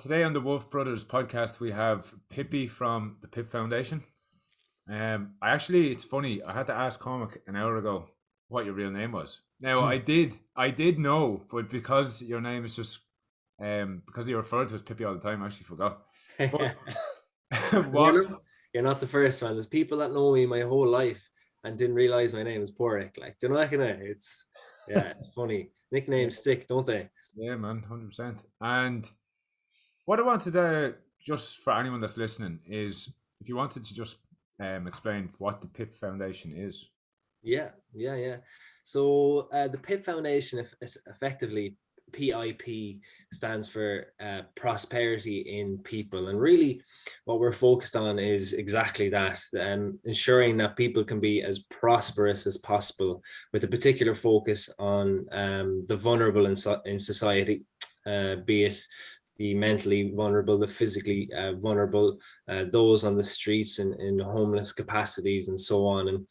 Today on the Wolf Brothers podcast, we have Pippy from the Pip Foundation. It's funny. I had to ask Cormac an hour ago what your real name was. Now, I did know, but because your name is just, because you referred to as Pippy all the time, I actually forgot. But You're what? not, you're not the first man. There's people that know me my whole life and didn't realize my name is Porek. Like, do you know that kind of? It's funny. Yeah, Nicknames stick, don't they? yeah, man, 100%. And what I wanted to, just for anyone that's listening, is if you wanted to just explain what the Pip Foundation is. Yeah. So the PIP Foundation is effectively PIP stands for prosperity in people, and really, what we're focused on is exactly that, ensuring that people can be as prosperous as possible, with a particular focus on the vulnerable in society, be it the mentally vulnerable, the physically vulnerable, those on the streets and in homeless capacities, and so on.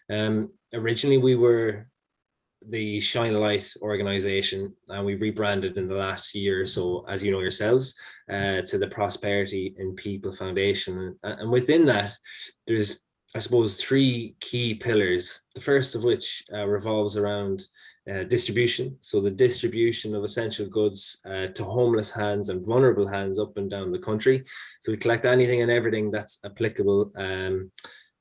And originally, we were the Shine a Light organization, and we've rebranded in the last year or so, as you know yourselves, to the Prosperity in People Foundation. And within that, there's, I suppose, three key pillars. The first of which revolves around distribution. So the distribution of essential goods to homeless hands and vulnerable hands up and down the country. So we collect anything and everything that's applicable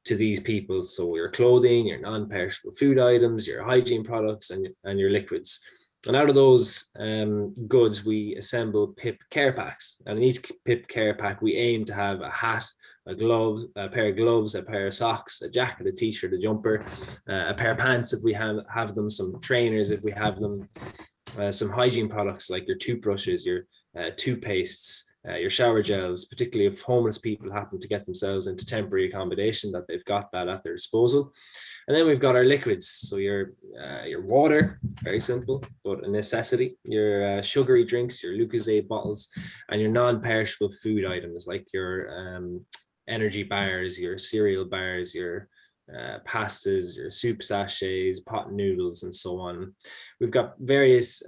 to these people. So your clothing, your non-perishable food items, your hygiene products, and your liquids. And out of those goods, we assemble PIP care packs. And in each PIP care pack, we aim to have a hat, a glove, a pair of gloves, a pair of socks, a jacket, a t-shirt, a jumper, a pair of pants if we have them, some trainers if we have them, some hygiene products like your toothbrushes, your toothpastes, your shower gels, particularly if homeless people happen to get themselves into temporary accommodation, that they've got that at their disposal. And then we've got our liquids. So your water, very simple, but a necessity. Your sugary drinks, your Lucozade bottles, and your non-perishable food items like your energy bars, your cereal bars, your pastas, your soup sachets, pot noodles, and so on. We've got various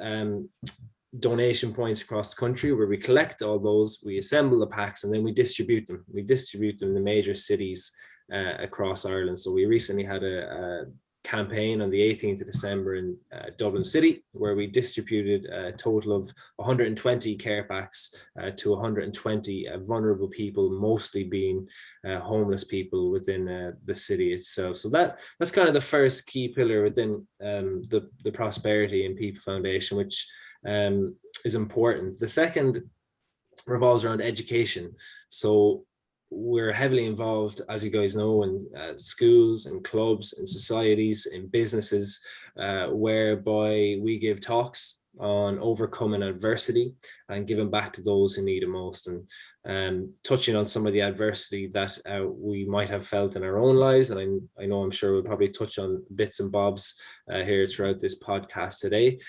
donation points across the country where we collect all those, we assemble the packs, and then we distribute them. We distribute them in the major cities across Ireland. So we recently had a campaign on the 18th of December in Dublin City, where we distributed a total of 120 care packs to 120 vulnerable people, mostly being homeless people within the city itself. So that's kind of the first key pillar within the Prosperity in People Foundation, which is important. The second revolves around education. So we're heavily involved, as you guys know, in schools and clubs and societies and businesses, whereby we give talks on overcoming adversity and giving back to those who need it most, and touching on some of the adversity that we might have felt in our own lives. And I'm sure we'll probably touch on bits and bobs here throughout this podcast today,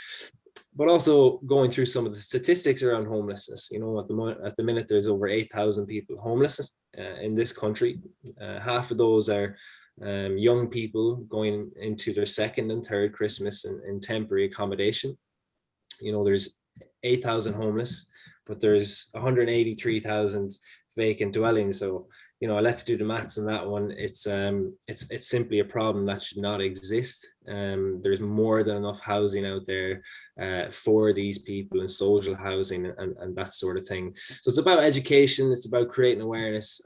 but also going through some of the statistics around homelessness. At the minute, there's over 8,000 people homeless in this country. Half of those are young people going into their second and third Christmas in temporary accommodation. There's 8,000 homeless, but there's 183,000 vacant dwellings. So let's do the maths on that one. It's simply a problem that should not exist. There's more than enough housing out there for these people, and social housing and that sort of thing. So it's about education. It's about creating awareness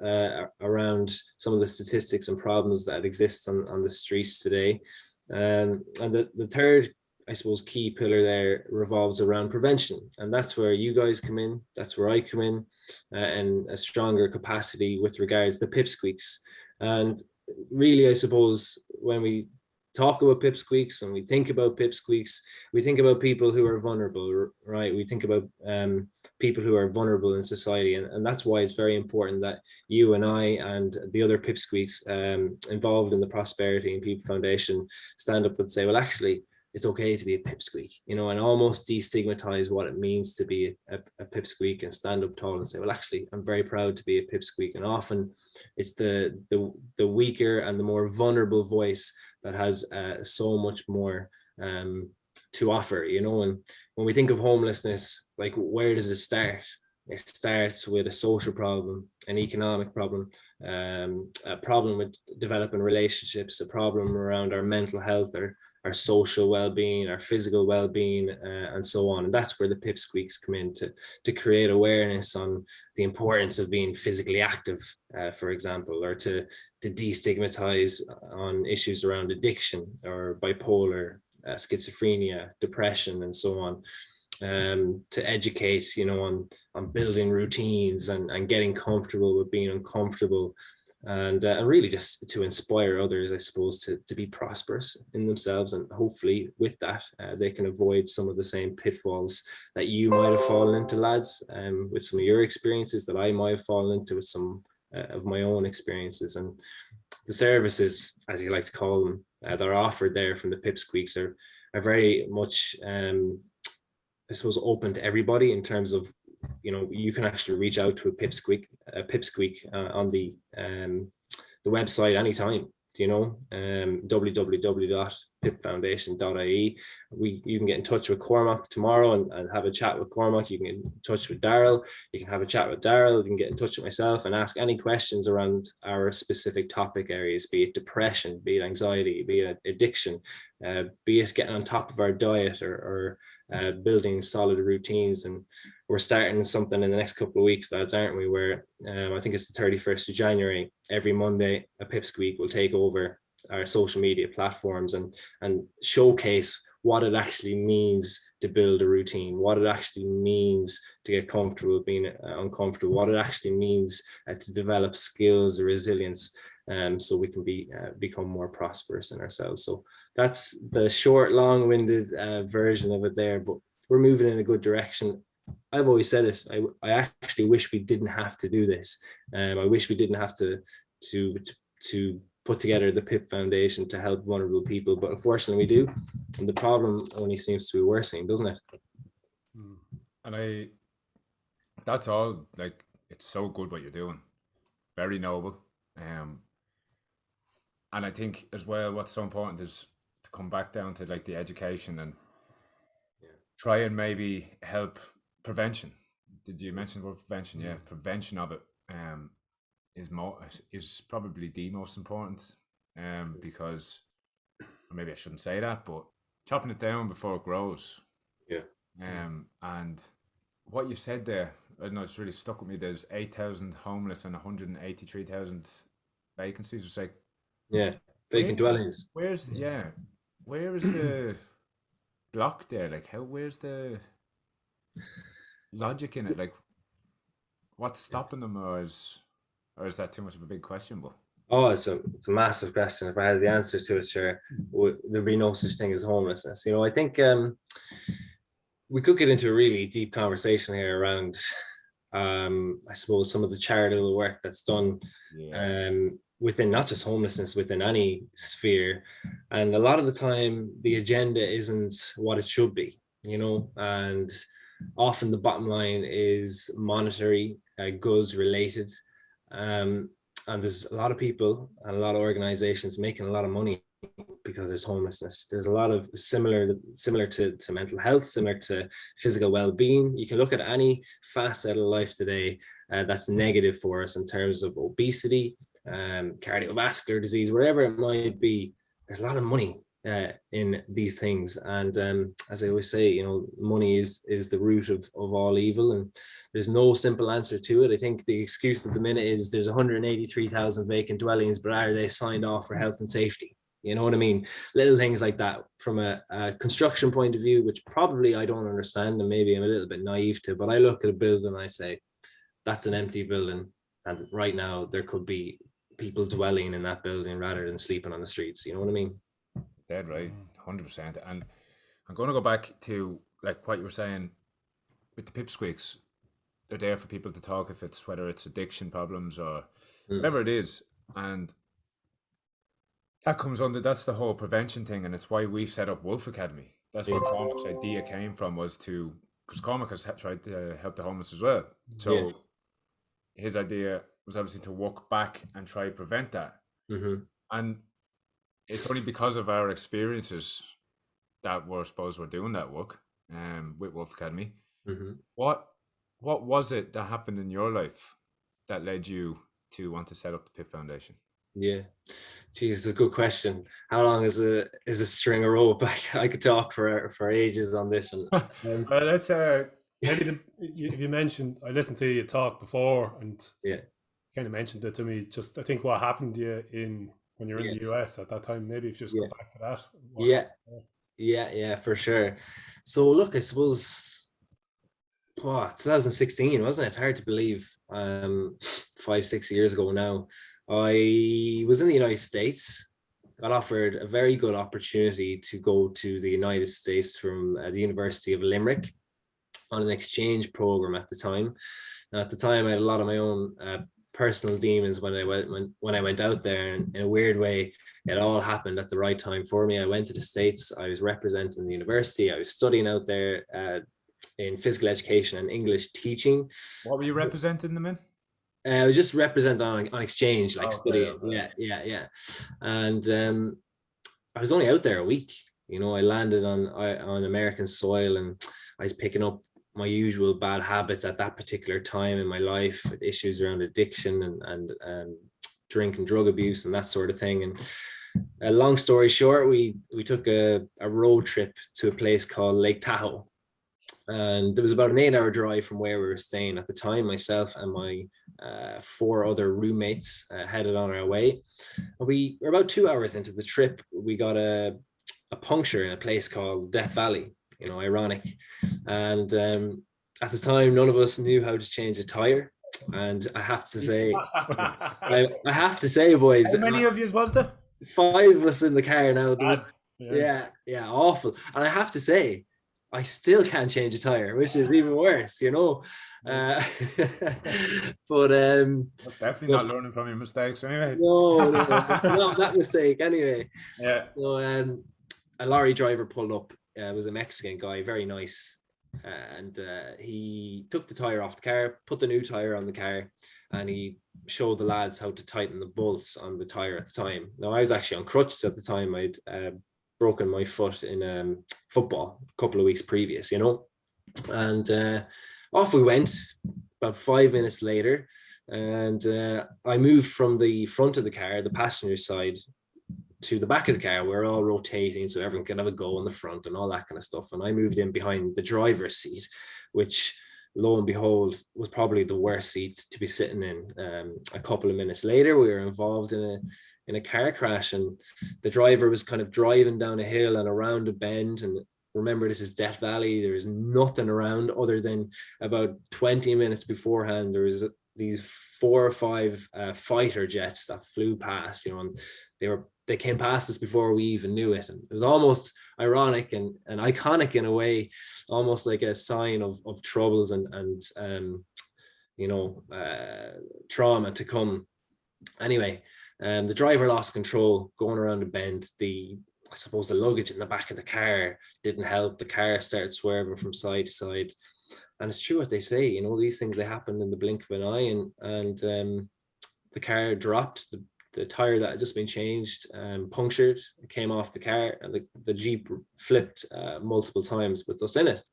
around some of the statistics and problems that exist on the streets today. And the third, I suppose, key pillar there revolves around prevention. And that's where you guys come in. That's where I come in, and a stronger capacity with regards to pipsqueaks. And really, I suppose, when we talk about pipsqueaks and we think about pipsqueaks, we think about people who are vulnerable, right? We think about people who are vulnerable in society. And that's why it's very important that you and I and the other pipsqueaks involved in the Prosperity in People Foundation stand up and say, well, actually, it's okay to be a pipsqueak, and almost destigmatize what it means to be a pipsqueak, and stand up tall and say, well, actually, I'm very proud to be a pipsqueak. And often it's the weaker and the more vulnerable voice that has so much more to offer, and when we think of homelessness, like, where does it start? It starts with a social problem, an economic problem, a problem with developing relationships, a problem around our mental health, our social well-being, our physical well-being, and so on. And that's where the pipsqueaks come in to create awareness on the importance of being physically active, for example, or to destigmatize on issues around addiction or bipolar, schizophrenia, depression, and so on. To educate, on building routines and getting comfortable with being uncomfortable, and really just to inspire others, I suppose, to be prosperous in themselves, and hopefully with that they can avoid some of the same pitfalls that you might have fallen into, lads, with some of your experiences that I might have fallen into with some of my own experiences. And the services, as you like to call them, that are offered there from the pipsqueaks are very much I suppose open to everybody, in terms of, you can actually reach out to a pipsqueak on the website anytime. www.pipfoundation.ie. You can get in touch with Cormac tomorrow and have a chat with Cormac. You can get in touch with Daryl. You can have a chat with Daryl. You can get in touch with myself and ask any questions around our specific topic areas, be it depression, be it anxiety, be it addiction, be it getting on top of our diet, or building solid routines. And we're starting something in the next couple of weeks, lads, aren't we? Where I think it's the 31st of January. Every Monday, a pipsqueak will take over our social media platforms and showcase what it actually means to build a routine, what it actually means to get comfortable with being uncomfortable, what it actually means to develop skills or resilience, so we can become more prosperous in ourselves. So that's the short, long-winded version of it there, but we're moving in a good direction. I've always said it. I actually wish we didn't have to do this. I wish we didn't have to put together the PIP Foundation to help vulnerable people, but unfortunately we do, and the problem only seems to be worsening, doesn't it? And that's all. Like, it's so good what you're doing. Very noble. And I think as well, what's so important is to come back down to like the education and try and maybe help prevention. Did you mention the word prevention? Yeah, prevention of it is probably the most important. Because, or maybe I shouldn't say that, but chopping it down before it grows. Yeah. And what you said there, I don't know, it's really stuck with me. There's 8,000 homeless and 183,000 vacancies. It's like, Yeah. Vacant dwellings. where is the block there? Like, where's the logic in it? Like, what's stopping them, or is that too much of a big question? But Oh, it's a massive question. If I had the answer to it, sure, there'd be no such thing as homelessness. I think we could get into a really deep conversation here around, I suppose, some of the charitable work that's done within not just homelessness, within any sphere. And a lot of the time, the agenda isn't what it should be, and often the bottom line is monetary, goods related. And there's a lot of people and a lot of organizations making a lot of money because there's homelessness. There's a lot of similar to mental health, similar to physical well-being. You can look at any facet of life today that's negative for us in terms of obesity, cardiovascular disease, wherever it might be. There's a lot of money in these things, and as I always say, money is the root of all evil, and there's no simple answer to it. I think the excuse at the minute is there's 183,000 vacant dwellings, but are they signed off for health and safety? You know what I mean? Little things like that from a construction point of view, which probably I don't understand, and maybe I'm a little bit naive to, but I look at a building and I say, that's an empty building, and right now there could be people dwelling in that building rather than sleeping on the streets. You know what I mean? dead right, 100%. And I'm going to go back to like what you were saying with the pipsqueaks. They're there for people to talk, whether it's addiction problems or whatever it is, and that comes under, that's the whole prevention thing, and it's why we set up Wolf Academy. That's where Cormac's idea came from, was to, because Cormac has tried to help the homeless as well. So his idea was obviously to walk back and try to prevent that. And it's only because of our experiences that we're doing that work with Wolf Academy. What what was it that happened in your life that led you to want to set up the Pip Foundation? Yeah. Jesus, a good question. How long is a string of rope? I could talk for ages on this. And Well, let's maybe if you mentioned, I listened to you talk before, and yeah, kind of mentioned it to me. Just I think what happened to you in when you're in yeah, the US at that time. Maybe if you just go yeah, back to that. What yeah, happened there? yeah, for sure. So look, I suppose, 2016, wasn't it? Hard to believe. 5, 6 years ago now. I was in the United States, got offered a very good opportunity to go to the United States from the University of Limerick on an exchange program at the time. Now, at the time, I had a lot of my own personal demons when I went out there, and in a weird way, it all happened at the right time for me. I went to the States. I was representing the university. I was studying out there in physical education and English teaching. What were you representing them in? I was just representing on exchange, like Okay, studying. okay. Yeah. And I was only out there a week. I landed on American soil, and I was picking up my usual bad habits at that particular time in my life, issues around addiction and drink and drug abuse and that sort of thing. And a long story short, we took a road trip to a place called Lake Tahoe. And there was about an 8-hour drive from where we were staying at the time. Myself and my 4 other roommates headed on our way. And we were about 2 hours into the trip. We got a puncture in a place called Death Valley. Ironic. And at the time, none of us knew how to change a tire. And I have to say, boys, How many of you was there? 5 of us in the car now. There was, Yeah. yeah, awful. And I have to say, I still can't change a tire, which is even worse, Uh, but That's definitely not learning from your mistakes anyway. no, not that mistake anyway. Yeah. So a lorry driver pulled up. Was a Mexican guy, very nice, and he took the tire off the car, put the new tire on the car, and he showed the lads how to tighten the bolts on the tire at the time. Now, I was actually on crutches at the time. I'd broken my foot in football a couple of weeks previous, and off we went. About 5 minutes later, and I moved from the front of the car, the passenger side, to the back of the car. We're all rotating so everyone can have a go in the front and all that kind of stuff. And I moved in behind the driver's seat, which, lo and behold, was probably the worst seat to be sitting in. A couple of minutes later, we were involved in a car crash, and the driver was kind of driving down a hill and around a bend. And remember, this is Death Valley. There is nothing around other than about 20 minutes beforehand, there was these 4 or 5 fighter jets that flew past, and they came past us before we even knew it. And it was almost ironic and iconic in a way, almost like a sign of troubles and trauma to come. Anyway, the driver lost control going around a bend. I suppose the luggage in the back of the car didn't help. The car started swerving from side to side. And it's true what they say, these things, they happen in the blink of an eye. And the car dropped. The tire that had just been changed punctured. It came off the car, and the Jeep flipped multiple times with us in it.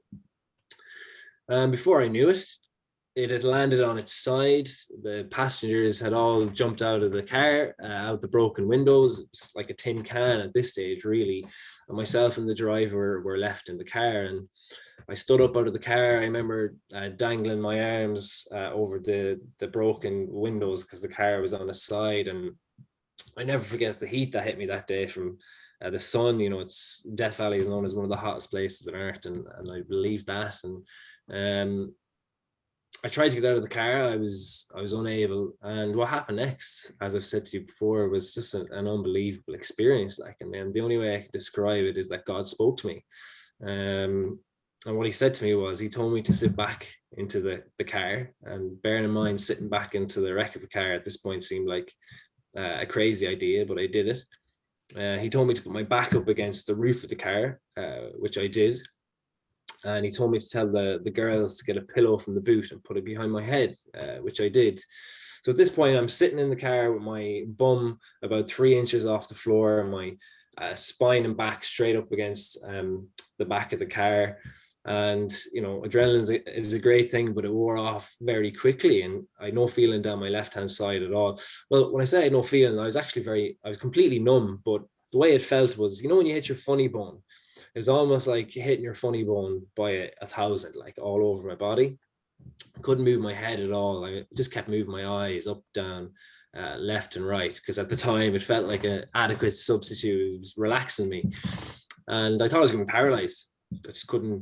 Before I knew it, it had landed on its side. The passengers had all jumped out of the car, out the broken windows. It's like a tin can at this stage, really. And myself and the driver were left in the car. And I stood up out of the car. I remember dangling my arms over the broken windows because the car was on its side. And I never forget the heat that hit me that day from the sun. It's Death Valley is known as one of the hottest places on earth, and I believe that. And I tried to get out of the car. I was unable. And what happened next, as I've said to you before, was just an unbelievable experience. And the only way I could describe it is that God spoke to me. And what he said to me was, he told me to sit back into the car. And bearing in mind, sitting back into the wreck of a car at this point seemed like a crazy idea, but I did it. He told me to put my back up against the roof of the car, which I did. And he told me to tell the girls to get a pillow from the boot and put it behind my head, which I did. So at this point, I'm sitting in the car with my bum about 3 inches off the floor, and my spine and back straight up against the back of the car. And, you know, adrenaline is a great thing, but it wore off very quickly. And I had no feeling down my left-hand side at all. Well, when I say I had no feeling, I was completely numb, but the way it felt was, you know, when you hit your funny bone, it was almost like hitting your funny bone by a 1,000, like all over my body. I couldn't move my head at all. I just kept moving my eyes up, down, left and right, because at the time it felt like an adequate substitute. It was relaxing me. And I thought I was going to be paralyzed.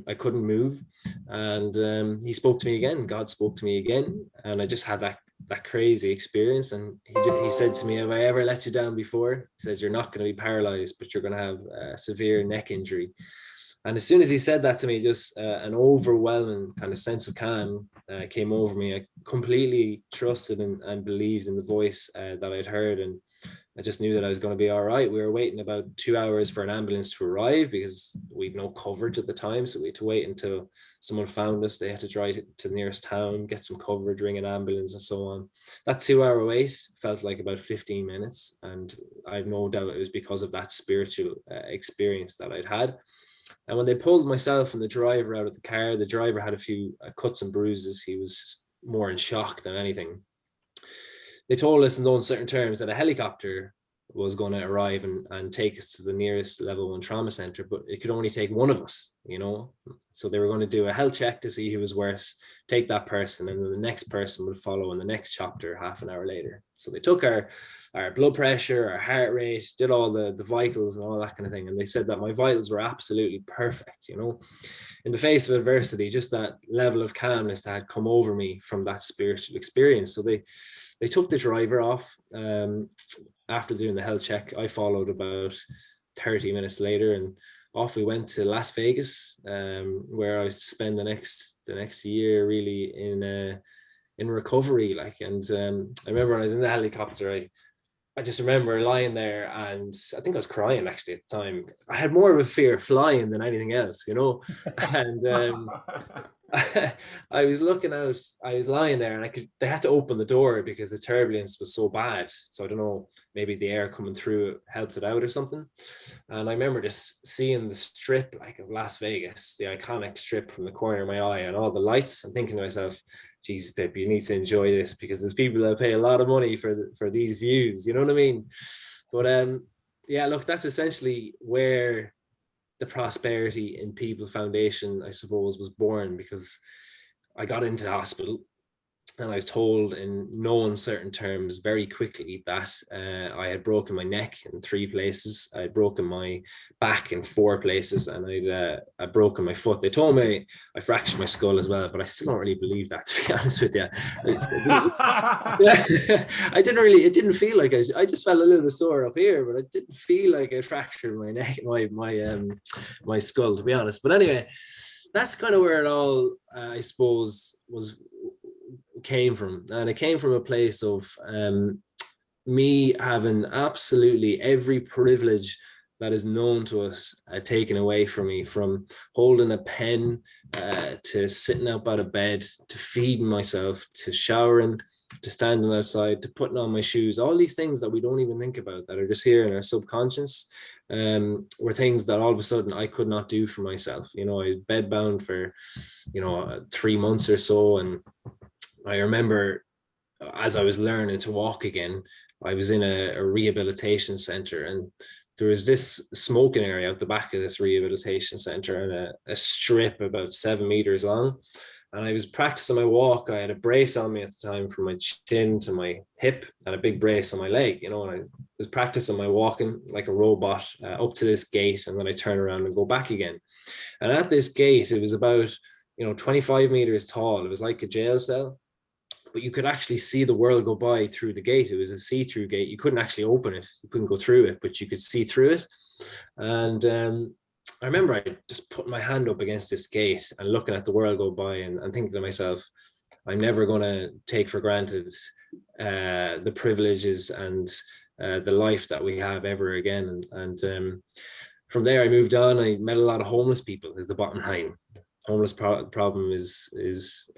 I couldn't move. And he spoke to me again. God spoke to me again. And I just had that crazy experience. And he said to me, have I ever let you down before? He says, you're not going to be paralyzed, but you're going to have a severe neck injury. And as soon as he said that to me, just an overwhelming kind of sense of calm came over me. I completely trusted and believed in the voice that I'd heard. And I just knew that I was going to be all right. We were waiting about 2 hours for an ambulance to arrive because we'd no coverage at the time. So we had to wait until someone found us. They had to drive to the nearest town, get some coverage, ring an ambulance and so on. That 2 hour wait felt like about 15 minutes. And I have no doubt it was because of that spiritual experience that I'd had. And when they pulled myself and the driver out of the car, the driver had a few cuts and bruises. He was more in shock than anything. They told us in no uncertain terms that a helicopter was going to arrive and take us to the nearest level 1 trauma center, but it could only take one of us, you know. So they were going to do a health check to see who was worse, take that person, and then the next person would follow in the next chapter half an hour later. So they took our blood pressure, our heart rate, did all the vitals and all that kind of thing. And they said that my vitals were absolutely perfect, you know. In the face of adversity, just that level of calmness that had come over me from that spiritual experience. So they took the driver off. After doing the health check, I followed about 30 minutes later, and off we went to Las Vegas, where I was to spend the next year really in recovery. Like, and I remember when I was in the helicopter, I just remember lying there, and I think I was crying actually at the time. I had more of a fear of flying than anything else, you know. And I was looking out, I was lying there, and they had to open the door because the turbulence was so bad. So I don't know, maybe the air coming through helped it out or something. And I remember just seeing the strip like of Las Vegas, the iconic strip from the corner of my eye, and all the lights, and thinking to myself, geez, Pip, you need to enjoy this because there's people that pay a lot of money for these views, you know what I mean? But yeah, look, that's essentially where the Prosperity in People Foundation, I suppose, was born, because I got into the hospital and I was told in no uncertain terms very quickly that I had broken my neck in 3 places. I had broken my back in 4 places, and I'd broken my foot. They told me I fractured my skull as well, but I still don't really believe that, to be honest with you. I didn't really, it didn't feel like I just felt a little bit sore up here, but I didn't feel like I fractured my neck, my skull, to be honest. But anyway, that's kind of where it all, I suppose, came from. And it came from a place of me having absolutely every privilege that is known to us taken away from me, from holding a pen to sitting up out of bed, to feeding myself, to showering, to standing outside, to putting on my shoes. All these things that we don't even think about, that are just here in our subconscious, were things that all of a sudden I could not do for myself. You know, I was bedbound for 3 months or so, and I remember as I was learning to walk again, I was in a rehabilitation center, and there was this smoking area out the back of this rehabilitation center, and a strip about 7 meters long. And I was practicing my walk. I had a brace on me at the time from my chin to my hip, and a big brace on my leg, and I was practicing my walking like a robot up to this gate, and then I turn around and go back again. And at this gate, it was about 25 meters tall. It was like a jail cell, but you could actually see the world go by through the gate. It was a see-through gate. You couldn't actually open it. You couldn't go through it, but you could see through it. And I remember I just put my hand up against this gate and looking at the world go by, and thinking to myself, I'm never going to take for granted the privileges and the life that we have ever again. And from there, I moved on. I met a lot of homeless people, is the bottom line. Homeless problem is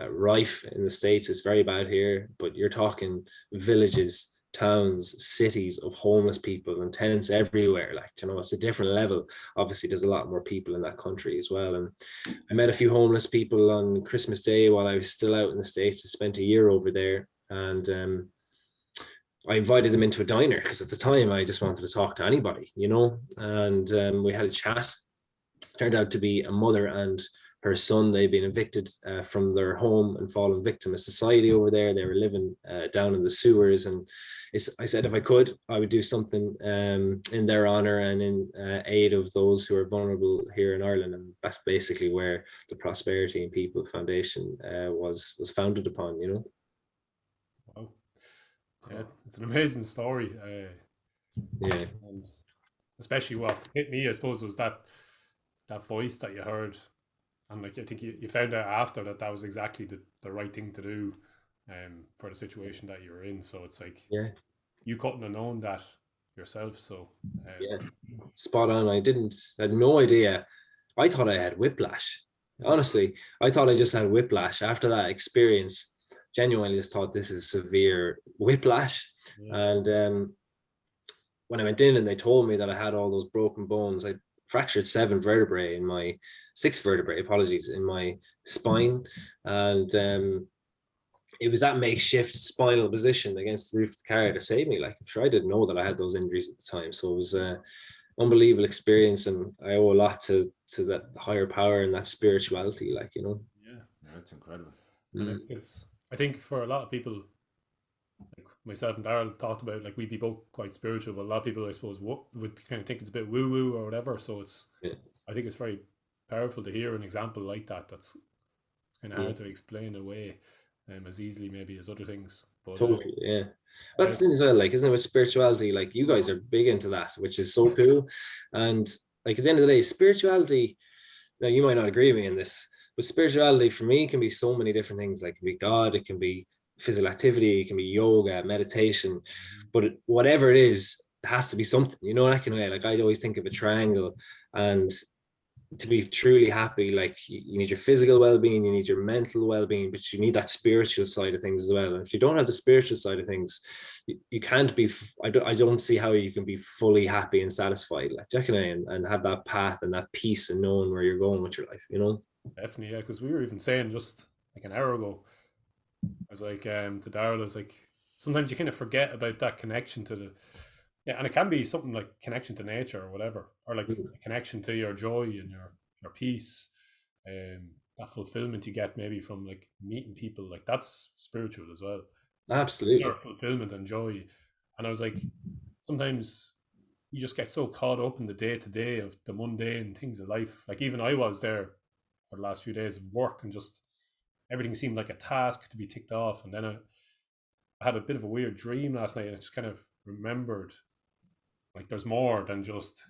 rife in the States. It's very bad here, but you're talking villages towns, cities of homeless people and tents everywhere. Like, you know, it's a different level. Obviously, there's a lot more people in that country as well. And I met a few homeless people on Christmas Day while I was still out in the States. I spent a year over there, and I invited them into a diner because at the time I just wanted to talk to anybody, you know, and we had a chat. Turned out to be a mother and her son. They'd been evicted from their home and fallen victim of society over there. They were living down in the sewers, and I said if I could, I would do something in their honor and in aid of those who are vulnerable here in Ireland. And that's basically where the Prosperity and People Foundation was founded upon. You know. Wow. Yeah, it's an amazing story. Yeah. And especially what hit me, I suppose, was that voice that you heard. And like, I think you found out after that was exactly the right thing to do for the situation that you were in. So it's like, Yeah. You couldn't have known that yourself. So yeah, spot on. I had no idea. I thought I had whiplash. Honestly, I thought I just had whiplash after that experience. Genuinely just thought this is severe whiplash. Yeah. And when I went in and they told me that I had all those broken bones, I fractured 6 vertebrae in my spine. And it was that makeshift spinal position against the roof of the car that saved me. Like, I'm sure I didn't know that I had those injuries at the time. So it was an unbelievable experience, and I owe a lot to that higher power and that spirituality, like, you know. Yeah, that's incredible. Because I think for a lot of people, like myself and Daryl have talked about, like, we'd be both quite spiritual, but a lot of people, I suppose, would kind of think it's a bit woo-woo or whatever. So I think it's very powerful to hear an example like that. It's kind of hard to explain away as easily maybe as other things. But totally, yeah. That's the thing as well, like, isn't it, with spirituality, like, you guys are big into that, which is so cool. And like, at the end of the day, spirituality, now you might not agree with me in this, but spirituality for me can be so many different things. Like, it can be God, it can be physical activity, it can be yoga, meditation, but whatever it is, it has to be something, you know, that kind of way. Like, I always think of a triangle, and to be truly happy, like, you need your physical well-being, you need your mental well-being, but you need that spiritual side of things as well. And if you don't have the spiritual side of things, you can't be, I don't see how you can be fully happy and satisfied, like, and have that path and that peace and knowing where you're going with your life, you know. Definitely, yeah, because we were even saying just like an hour ago, I was like, to Daryl, I was like, sometimes you kind of forget about that connection to and it can be something like connection to nature or whatever, or like a connection to your joy and your peace, that fulfillment you get maybe from like meeting people, like, that's spiritual as well. Absolutely. Your fulfillment and joy. And I was like, sometimes you just get so caught up in the day to day of the mundane things of life. Like, even I was there for the last few days of work, and just everything seemed like a task to be ticked off. And then I had a bit of a weird dream last night, and I just kind of remembered, like, there's more than just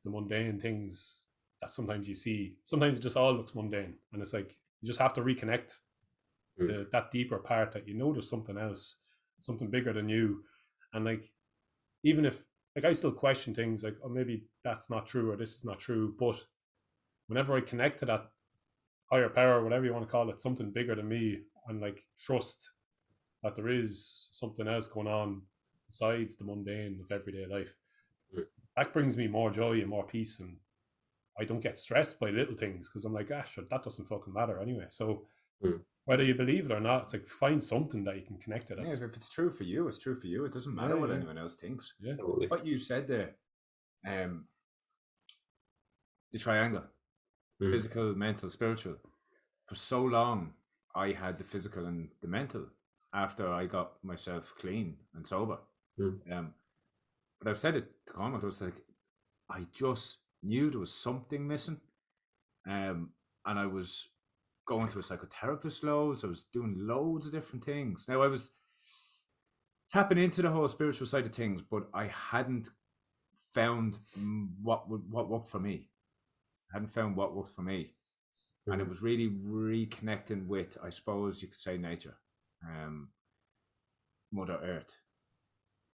the mundane things that sometimes you see. Sometimes it just all looks mundane, and it's like you just have to reconnect to that deeper part that, you know, there's something else, something bigger than you. And like, even if, like, I still question things like, oh, maybe that's not true or this is not true, but whenever I connect to that higher power, whatever you want to call it, something bigger than me, and like trust that there is something else going on besides the mundane of everyday life, that brings me more joy and more peace. And I don't get stressed by little things, because I'm like, sure, that doesn't fucking matter anyway. So whether you believe it or not, it's like, find something that you can connect to. Yeah, if it's true for you, it's true for you. It doesn't matter what anyone else thinks. Yeah. Totally. What you said there, the triangle, physical, mental, spiritual. For so long, I had the physical and the mental after I got myself clean and sober. But I've said it to Cormac, I was like, I just knew there was something missing. And I was going to a psychotherapist loads. I was doing loads of different things. Now, I was tapping into the whole spiritual side of things, but I hadn't found what worked for me. I hadn't found what worked for me. And it was really reconnecting with, I suppose you could say, nature, Mother Earth.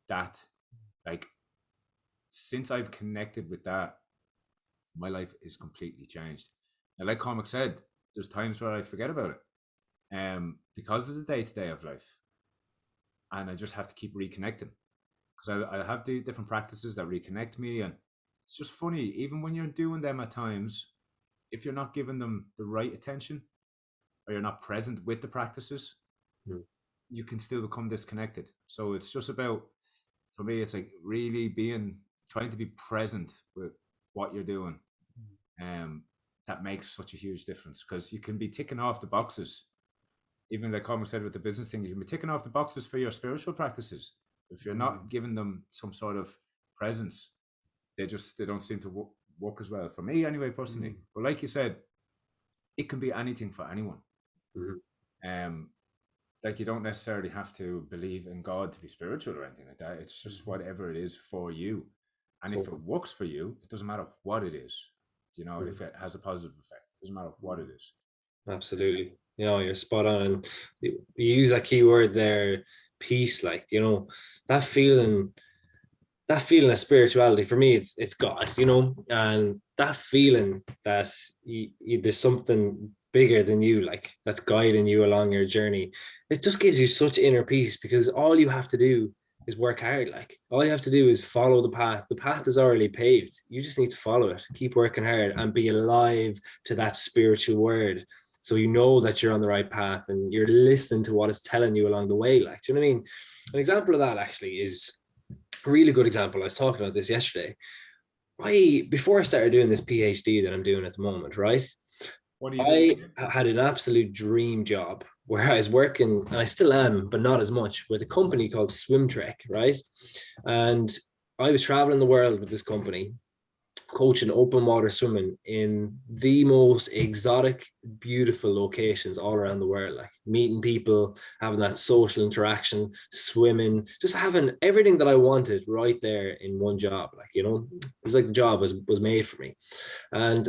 That, like, since I've connected with that, my life is completely changed. And like Cormac said, there's times where I forget about it, because of the day-to-day of life, and I just have to keep reconnecting. because I have the different practices that reconnect me, and it's just funny. Even when you're doing them at times, if you're not giving them the right attention, or you're not present with the practices, Mm. you can still become disconnected. So it's just about, for me, it's like really trying to be present with what you're doing. That makes such a huge difference, because you can be ticking off the boxes. Even like Colin said with the business thing, you can be ticking off the boxes for your spiritual practices. If you're not giving them some sort of presence, they don't seem to work as well, for me anyway, personally. But like you said, it can be anything for anyone. Like, you don't necessarily have to believe in God to be spiritual or anything like that. It's just whatever it is for you. And if it works for you, it doesn't matter what it is. If it has a positive effect, it doesn't matter what it is. Absolutely. You're spot on. And you use that key word there, peace, like, that feeling of spirituality, for me, it's God, and that feeling that there's something bigger than you, like, that's guiding you along your journey. It just gives you such inner peace, because all you have to do is work hard. Like, all you have to do is follow the path. The path is already paved. You just need to follow it, keep working hard, and be alive to that spiritual word. So you know that you're on the right path, and you're listening to what it's telling you along the way. Like, do you know what I mean? An example of that actually is a really good example. I was talking about this yesterday. Before I started doing this PhD that I'm doing at the moment, right? What are you doing? I had an absolute dream job where I was working, and I still am, but not as much, with a company called Swim Trek, right? And I was traveling the world with this company, coaching open water swimming in the most exotic, beautiful locations all around the world, like meeting people, having that social interaction, swimming, just having everything that I wanted right there in one job. Like, it was like the job was made for me. And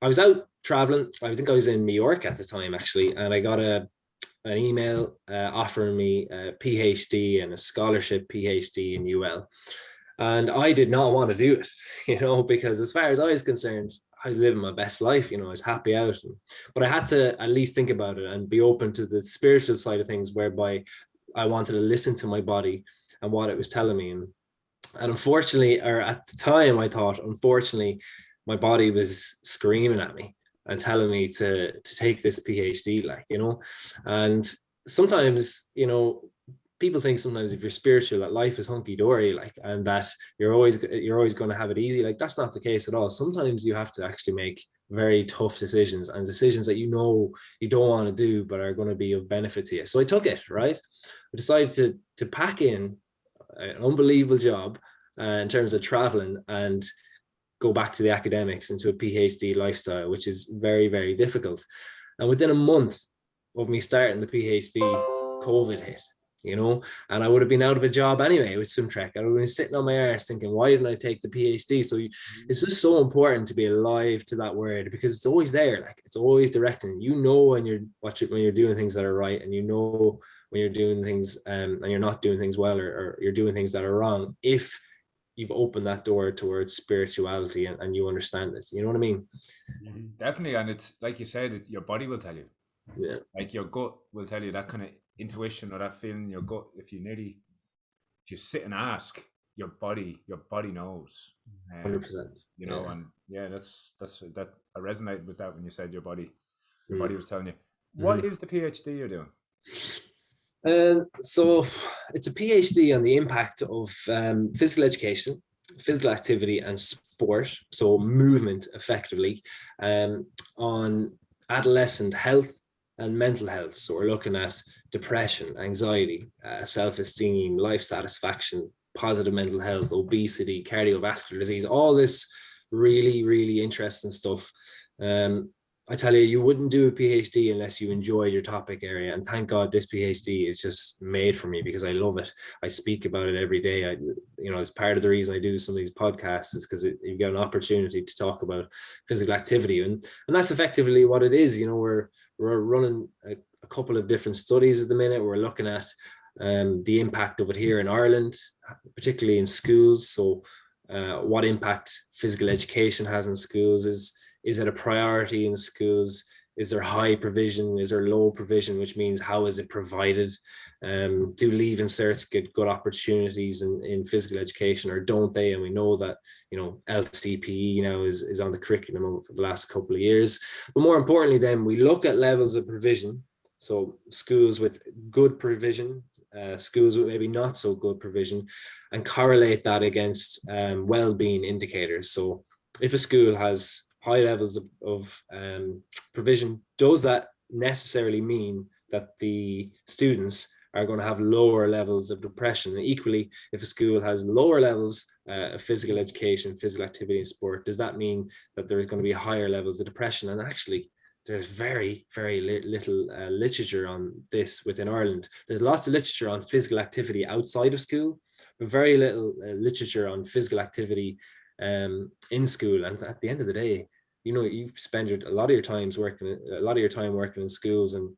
I was out traveling. I think I was in New York at the time, actually, and I got an email offering me a PhD and a scholarship PhD in UL. And I did not want to do it, because as far as I was concerned, I was living my best life. I was happy out. But I had to at least think about it and be open to the spiritual side of things, whereby I wanted to listen to my body and what it was telling me. And unfortunately, or at the time, I thought, unfortunately, my body was screaming at me and telling me to take this PhD, and sometimes, people think sometimes if you're spiritual that life is hunky-dory, like, and that you're always going to have it easy. Like, that's not the case at all. Sometimes you have to actually make very tough decisions, and decisions that you don't want to do but are going to be of benefit to you. So I took it, right? I decided to pack in an unbelievable job in terms of traveling, and go back to the academics into a PhD lifestyle, which is very, very difficult. And within a month of me starting the PhD, COVID hit, and I would have been out of a job anyway with Swim Trek. I would have been sitting on my arse thinking, why didn't I take the PhD? So it's just so important to be alive to that word, because it's always there. Like, it's always directing. When you're doing things that are right, and when you're doing things and you're not doing things well, or you're doing things that are wrong, if you've opened that door towards spirituality and you understand it. You know what I mean? Definitely. And it's like you said, your body will tell you. Yeah. Like, your gut will tell you, that kind of intuition or that feeling in your gut. If you sit and ask, your body knows. 100%. And that I resonated with that when you said your body was telling you. What is the PhD you're doing? So it's a PhD on the impact of physical education, physical activity, and sport, so movement effectively, on adolescent health and mental health. So we're looking at depression, anxiety, self-esteem, life satisfaction, positive mental health, obesity, cardiovascular disease, all this really, really interesting stuff. I tell you, you wouldn't do a PhD unless you enjoyed your topic area. And thank God this PhD is just made for me, because I love it. I speak about it every day. It's part of the reason I do some of these podcasts, is because you get an opportunity to talk about physical activity. And that's effectively what it is. We're running a couple of different studies at the minute. We're looking at the impact of it here in Ireland, particularly in schools. So what impact physical education has in schools. Is it a priority in schools? is there high provision? Is there low provision? Which means how is it provided? Do leave inserts get good opportunities in physical education, or don't they? And we know that, you know, LCPE now is on the curriculum for the last couple of years. But more importantly, then we look at levels of provision. So schools with good provision, schools with maybe not so good provision, and correlate that against well-being indicators. So if a school has high levels of provision, does that necessarily mean that the students are going to have lower levels of depression? And equally, if a school has lower levels of physical education, physical activity and sport, does that mean that there's going to be higher levels of depression? And actually, there's very, very little literature on this within Ireland. There's lots of literature on physical activity outside of school, but very little literature on physical activity in school. And at the end of the day, you know, you spend a lot of your time working in schools, and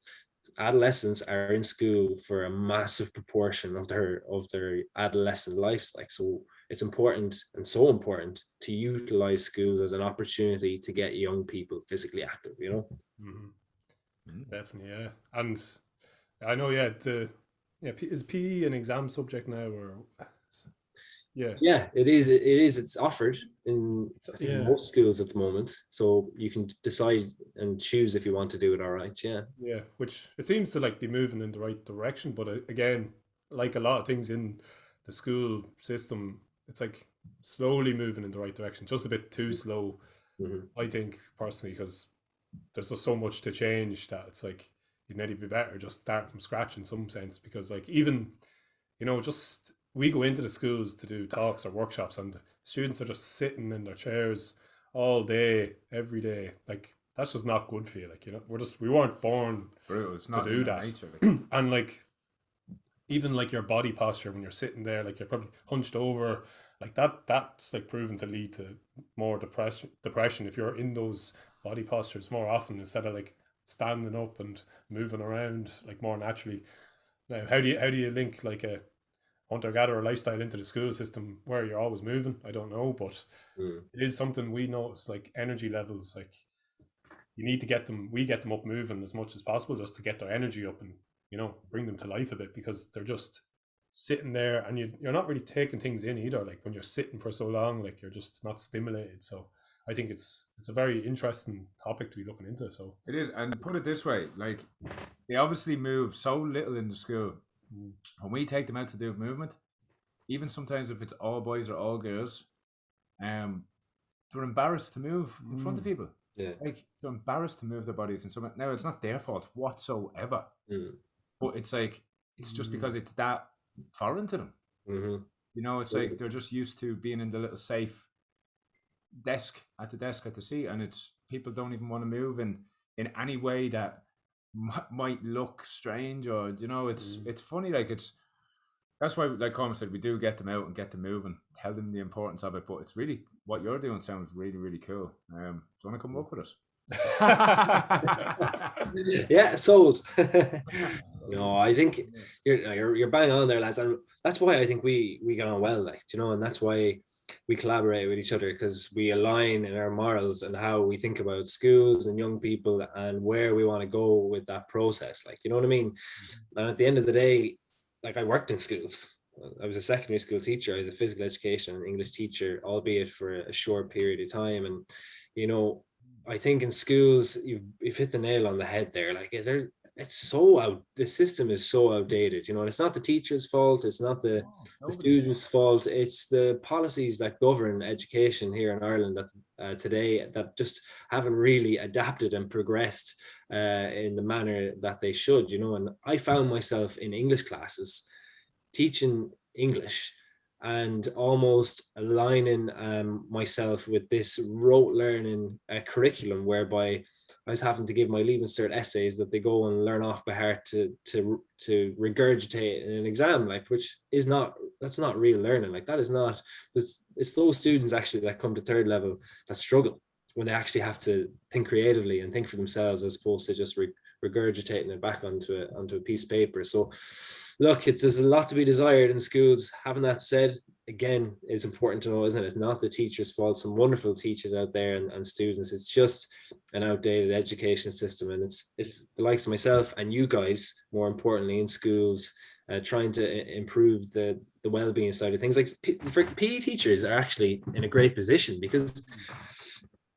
adolescents are in school for a massive proportion of their adolescent lives. Like, so it's important, and so important, to utilize schools as an opportunity to get young people physically active, you know. Definitely, yeah. And I know, yeah, is PE an exam subject now, or yeah, it is. It's offered in most schools at the moment, so you can decide and choose if you want to do it. All right, yeah, which it seems to like be moving in the right direction, but again, like a lot of things in the school system, it's like slowly moving in the right direction, just a bit too slow. I think personally, because there's just so much to change that it's like you'd maybe be better just start from scratch in some sense, because like, even, you know, just we go into the schools to do talks or workshops, and students are just sitting in their chairs all day, every day. Like, that's just not good for you. Like, you know, we weren't born to do that. Nature, like. And like, even like your body posture when you're sitting there, like you're probably hunched over, like that's like proven to lead to more depression if you're in those body postures more often, instead of like standing up and moving around like more naturally. Now, how do you link like a hunter-gatherer lifestyle into the school system where you're always moving? I don't know, but it is something we notice. Like, energy levels, like, you need to get them up moving as much as possible, just to get their energy up and, you know, bring them to life a bit, because they're just sitting there, and you're not really taking things in either. Like, when you're sitting for so long, like, you're just not stimulated. So I think it's a very interesting topic to be looking into. So it is. And put it this way, like, they obviously move so little in the school. When we take them out to do movement, even sometimes if it's all boys or all girls, they're embarrassed to move in front of people. Yeah, like, they're embarrassed to move their bodies in some. Now, it's not their fault whatsoever, but it's like, it's just because it's that foreign to them. You know, it's like they're just used to being in the little safe desk at the seat, and it's people don't even want to move in any way that might look strange, or, you know, it's funny. Like, that's why, like Colin said, we do get them out and get them moving, tell them the importance of it. But it's really, what you're doing sounds really, really cool. Do you want to come up with us? Yeah, sold. No, I think you're bang on there, lads, and that's why I think we get on well, like, you know, and that's why we collaborate with each other, because we align in our morals and how we think about schools and young people and where we want to go with that process. Like, you know what I mean? And at the end of the day, like, I worked in schools. I was a secondary school teacher. I was a physical education and English teacher, albeit for a short period of time. And, you know, I think in schools, you've hit the nail on the head there. Like, it's so out. The system is so outdated. You know, and it's not the teacher's fault. It's not the students' fault. It's the policies that govern education here in Ireland that today that just haven't really adapted and progressed in the manner that they should. You know, and I found myself in English classes teaching English and almost aligning myself with this rote learning curriculum, whereby I was having to give my Leaving Cert essays that they go and learn off by heart to regurgitate in an exam, like, that's not real learning. Like, that is not, it's those students actually that come to third level that struggle when they actually have to think creatively and think for themselves, as opposed to just regurgitating it back onto a piece of paper. So look, there's a lot to be desired in schools. Having that said, again, it's important to know, isn't it? It's not the teacher's fault. Some wonderful teachers out there and students. It's just an outdated education system, and it's the likes of myself and you guys, more importantly, in schools, trying to improve the well-being side of things. Like for PE teachers are actually in a great position because,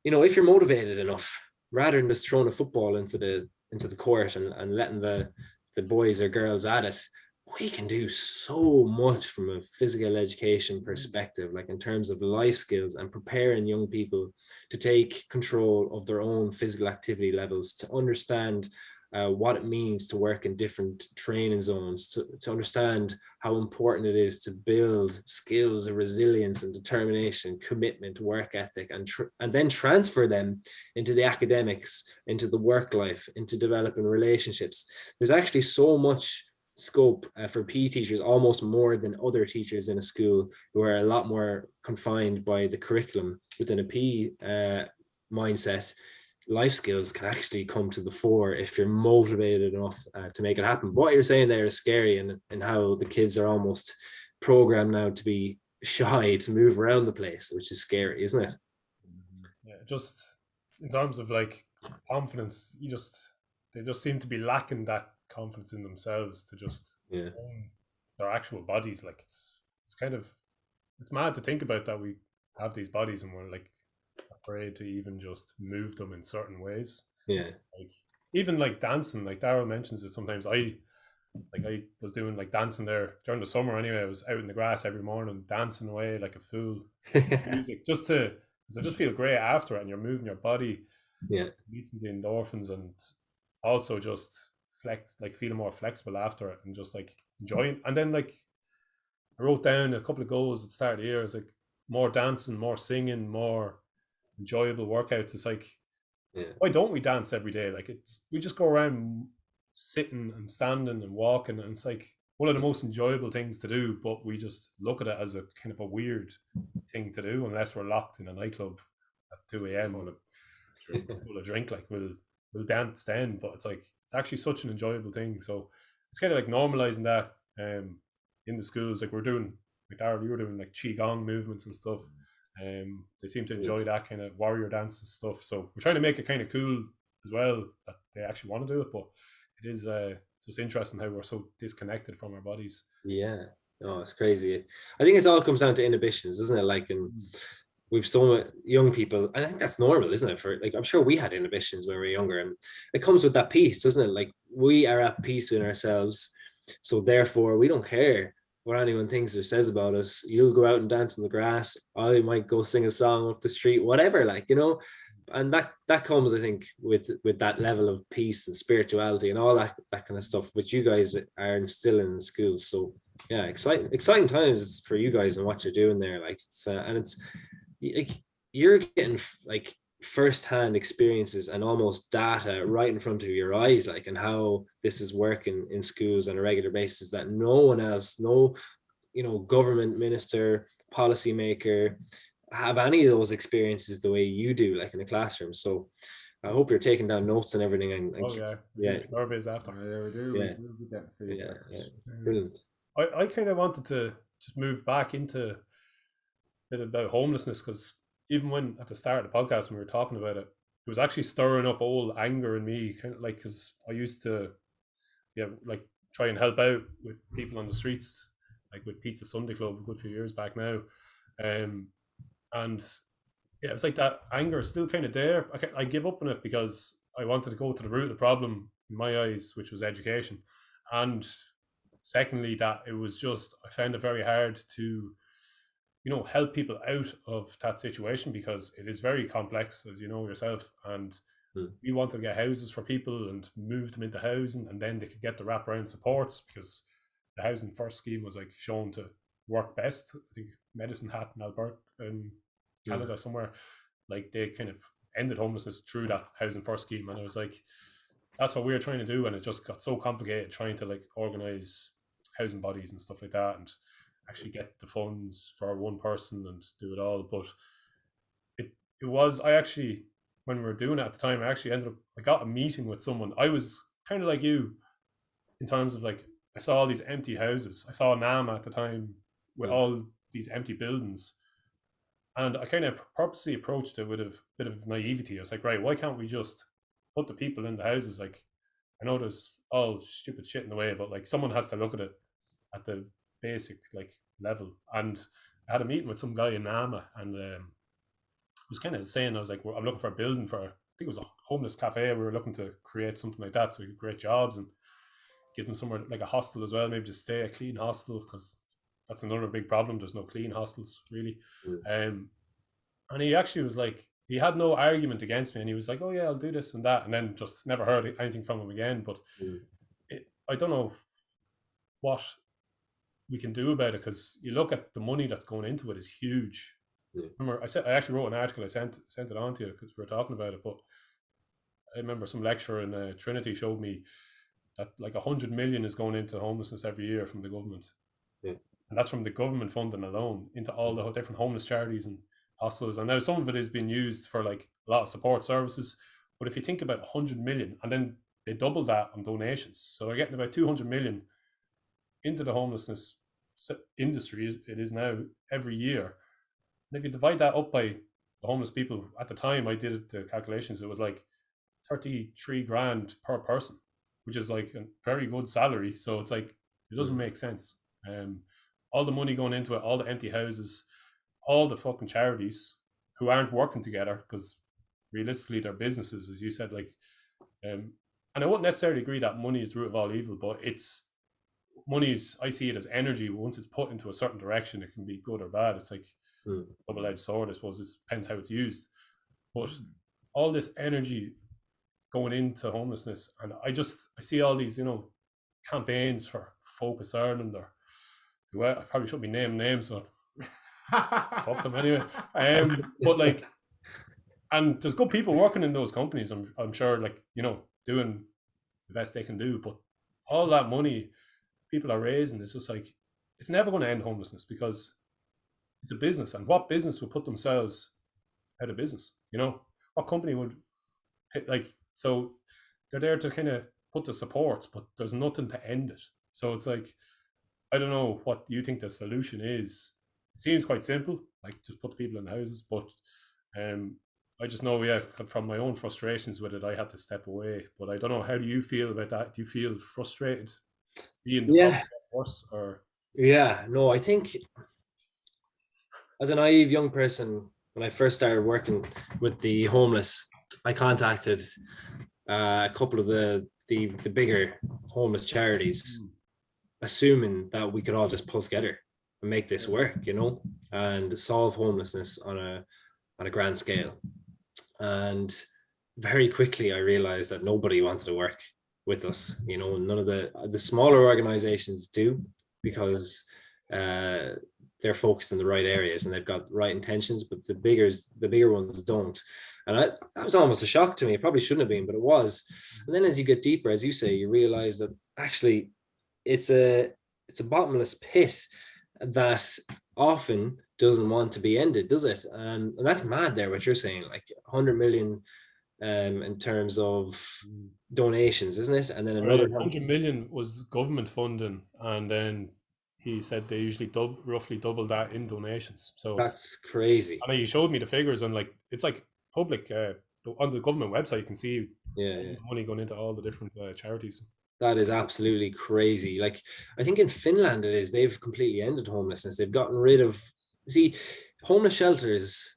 you know, if you're motivated enough, rather than just throwing a football into the court and letting the boys or girls at it, we can do so much from a physical education perspective, like in terms of life skills and preparing young people to take control of their own physical activity levels, to understand what it means to work in different training zones, to understand how important it is to build skills of resilience and determination, commitment, work ethic, and then transfer them into the academics, into the work life, into developing relationships. There's actually so much scope for PE teachers, almost more than other teachers in a school who are a lot more confined by the curriculum within a PE mindset. Life skills can actually come to the fore if you're motivated enough to make it happen. What you're saying there is scary, and how the kids are almost programmed now to be shy, to move around the place, which is scary, isn't it? Yeah, just in terms of like confidence, they just seem to be lacking that confidence in themselves to just own their actual bodies. Like it's mad to think about that we have these bodies and we're like afraid to even just move them in certain ways. Yeah. Like even like dancing, like Daryl mentions it sometimes. I was doing like dancing there during the summer anyway. I was out in the grass every morning dancing away like a fool. Music because I just feel great after it, and you're moving your body, releasing the endorphins, and also just feeling more flexible after it, and just like enjoying. And then like I wrote down a couple of goals at the start of the year. It's like more dancing, more singing, more enjoyable workouts. It's like, why don't we dance every day? Like we just go around sitting and standing and walking, and it's like one of the most enjoyable things to do, but we just look at it as a kind of a weird thing to do unless we're locked in a nightclub at 2 a.m. full of drink. Like we'll dance then, but it's like it's actually such an enjoyable thing. So it's kind of like normalizing that in the schools. Like we're doing, like Darryl, you were doing like qigong movements and stuff. They seem to enjoy that kind of warrior dance and stuff. So we're trying to make it kind of cool as well that they actually want to do it, but it is it's just interesting how we're so disconnected from our bodies. Yeah. Oh, it's crazy. I think it all comes down to inhibitions, isn't it? Like, we've so many young people, and I think that's normal, isn't it? For like, I'm sure we had inhibitions when we were younger, and it comes with that peace, doesn't it? Like we are at peace with ourselves, so therefore we don't care what anyone thinks or says about us. You'll go out and dance in the grass. I might go sing a song up the street, whatever, like, you know. And that comes, I think, with that level of peace and spirituality and all that kind of stuff, which you guys are instilling in schools. So yeah, exciting times for you guys and what you're doing there. Like it's like you're getting like first-hand experiences and almost data right in front of your eyes, like, and how this is working in schools on a regular basis that no one else, no, you know, government minister, policymaker have any of those experiences the way you do, like in a classroom. So I hope you're taking down notes and everything. And surveys after. Yeah, we do. Yeah. We will get feedback. Brilliant. I kind of wanted to just move back into a bit about homelessness, because even when at the start of the podcast when we were talking about it, it was actually stirring up old anger in me, kind of like, because I used to like try and help out with people on the streets, like with Pizza Sunday Club a good few years back now, and yeah, it's like that anger is still kind of there. I give up on it because I wanted to go to the root of the problem in my eyes, which was education, and secondly that it was just, I found it very hard to help people out of that situation, because it is very complex, as you know yourself, and we wanted to get houses for people and move them into housing, and then they could get the wraparound supports, because the housing first scheme was like shown to work best. I think Medicine Hat in Alberta, Canada somewhere, like they kind of ended homelessness through that housing first scheme, and I was like, that's what we were trying to do, and it just got so complicated trying to like organize housing bodies and stuff like that, and actually get the funds for one person and do it all. But it was, I actually, when we were doing it at the time, I got a meeting with someone. I was kind of like you in terms of like, I saw all these empty houses. I saw NAMA at the time with all these empty buildings. And I kind of purposely approached it with a bit of naivety. I was like, right, why can't we just put the people in the houses? Like, I know there's all stupid shit in the way, but like someone has to look at it at the basic like level. And I had a meeting with some guy in Nama, and was kind of saying, I was like, well, I'm looking for a building for, I think it was a homeless cafe. We were looking to create something like that so we could create jobs and give them somewhere like a hostel as well, maybe just stay a clean hostel, because that's another big problem. There's no clean hostels really. And he actually was like, he had no argument against me, and he was like, oh yeah, I'll do this and that, and then just never heard anything from him again. But I don't know what we can do about it, because you look at the money that's going into it is huge. Remember, I actually wrote an article, I sent it on to you because we were talking about it, but I remember some lecturer in Trinity showed me that like 100 million is going into homelessness every year from the government. And that's from the government funding alone into all the different homeless charities and hostels. And now some of it is being used for like a lot of support services. But if you think about 100 million, and then they double that on donations, so they're getting about 200 million into the homelessness industry, it is now, every year. And if you divide that up by the homeless people, at the time I did the calculations, it was like 33 grand per person, which is like a very good salary. So it's like, it doesn't make sense. All the money going into it, all the empty houses, all the fucking charities who aren't working together, because realistically they're businesses, as you said, like, and I wouldn't necessarily agree that money is the root of all evil, but it's, I see it as energy. Once it's put into a certain direction, it can be good or bad. It's like double-edged sword, I suppose. It depends how it's used. But all this energy going into homelessness, and I see all these, campaigns for Focus Ireland, or I probably shouldn't be naming names, so fuck them anyway. But like, and there's good people working in those companies, I'm sure, like, doing the best they can do. But all that money people are raising, it's just like, it's never going to end homelessness, because it's a business, and what business would put themselves out of business? What company would, like, so they're there to kind of put the supports, but there's nothing to end it. So it's like, I don't know what you think the solution is. It seems quite simple, like just put the people in houses, but I just know, from my own frustrations with it, I had to step away. But I don't know, how do you feel about that? Do you feel frustrated seeing the problem get worse, or? Yeah, no, I think as a naive young person, when I first started working with the homeless, I contacted a couple of the bigger homeless charities, assuming that we could all just pull together and make this work, and solve homelessness on a grand scale. And very quickly I realized that nobody wanted to work with us. None of the smaller organizations do, because they're focused in the right areas and they've got the right intentions, but the bigger ones don't. And that was almost a shock to me. It probably shouldn't have been, but it was. And then as you get deeper, as you say, you realize that actually it's a bottomless pit that often doesn't want to be ended, does it? And that's mad there, what you're saying, like 100 million in terms of donations, isn't it? And then another 100 million was government funding, and then he said they usually roughly double that in donations. So that's crazy. And he showed me the figures, and like, it's like public on the government website, you can see the money going into all the different charities. That is absolutely crazy. Like, I think in Finland they've completely ended homelessness. They've gotten rid of, homeless shelters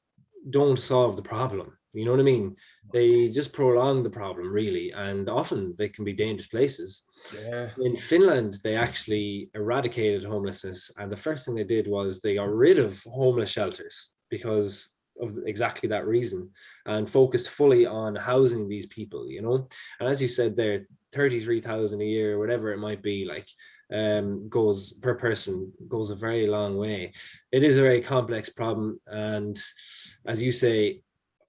don't solve the problem. You know what I mean? They just prolong the problem, really. And often they can be dangerous places. Yeah. In Finland, they actually eradicated homelessness. And the first thing they did was they got rid of homeless shelters because of exactly that reason, and focused fully on housing these people, And as you said there, 33,000 a year, whatever it might be, like, goes per person, goes a very long way. It is a very complex problem. And as you say,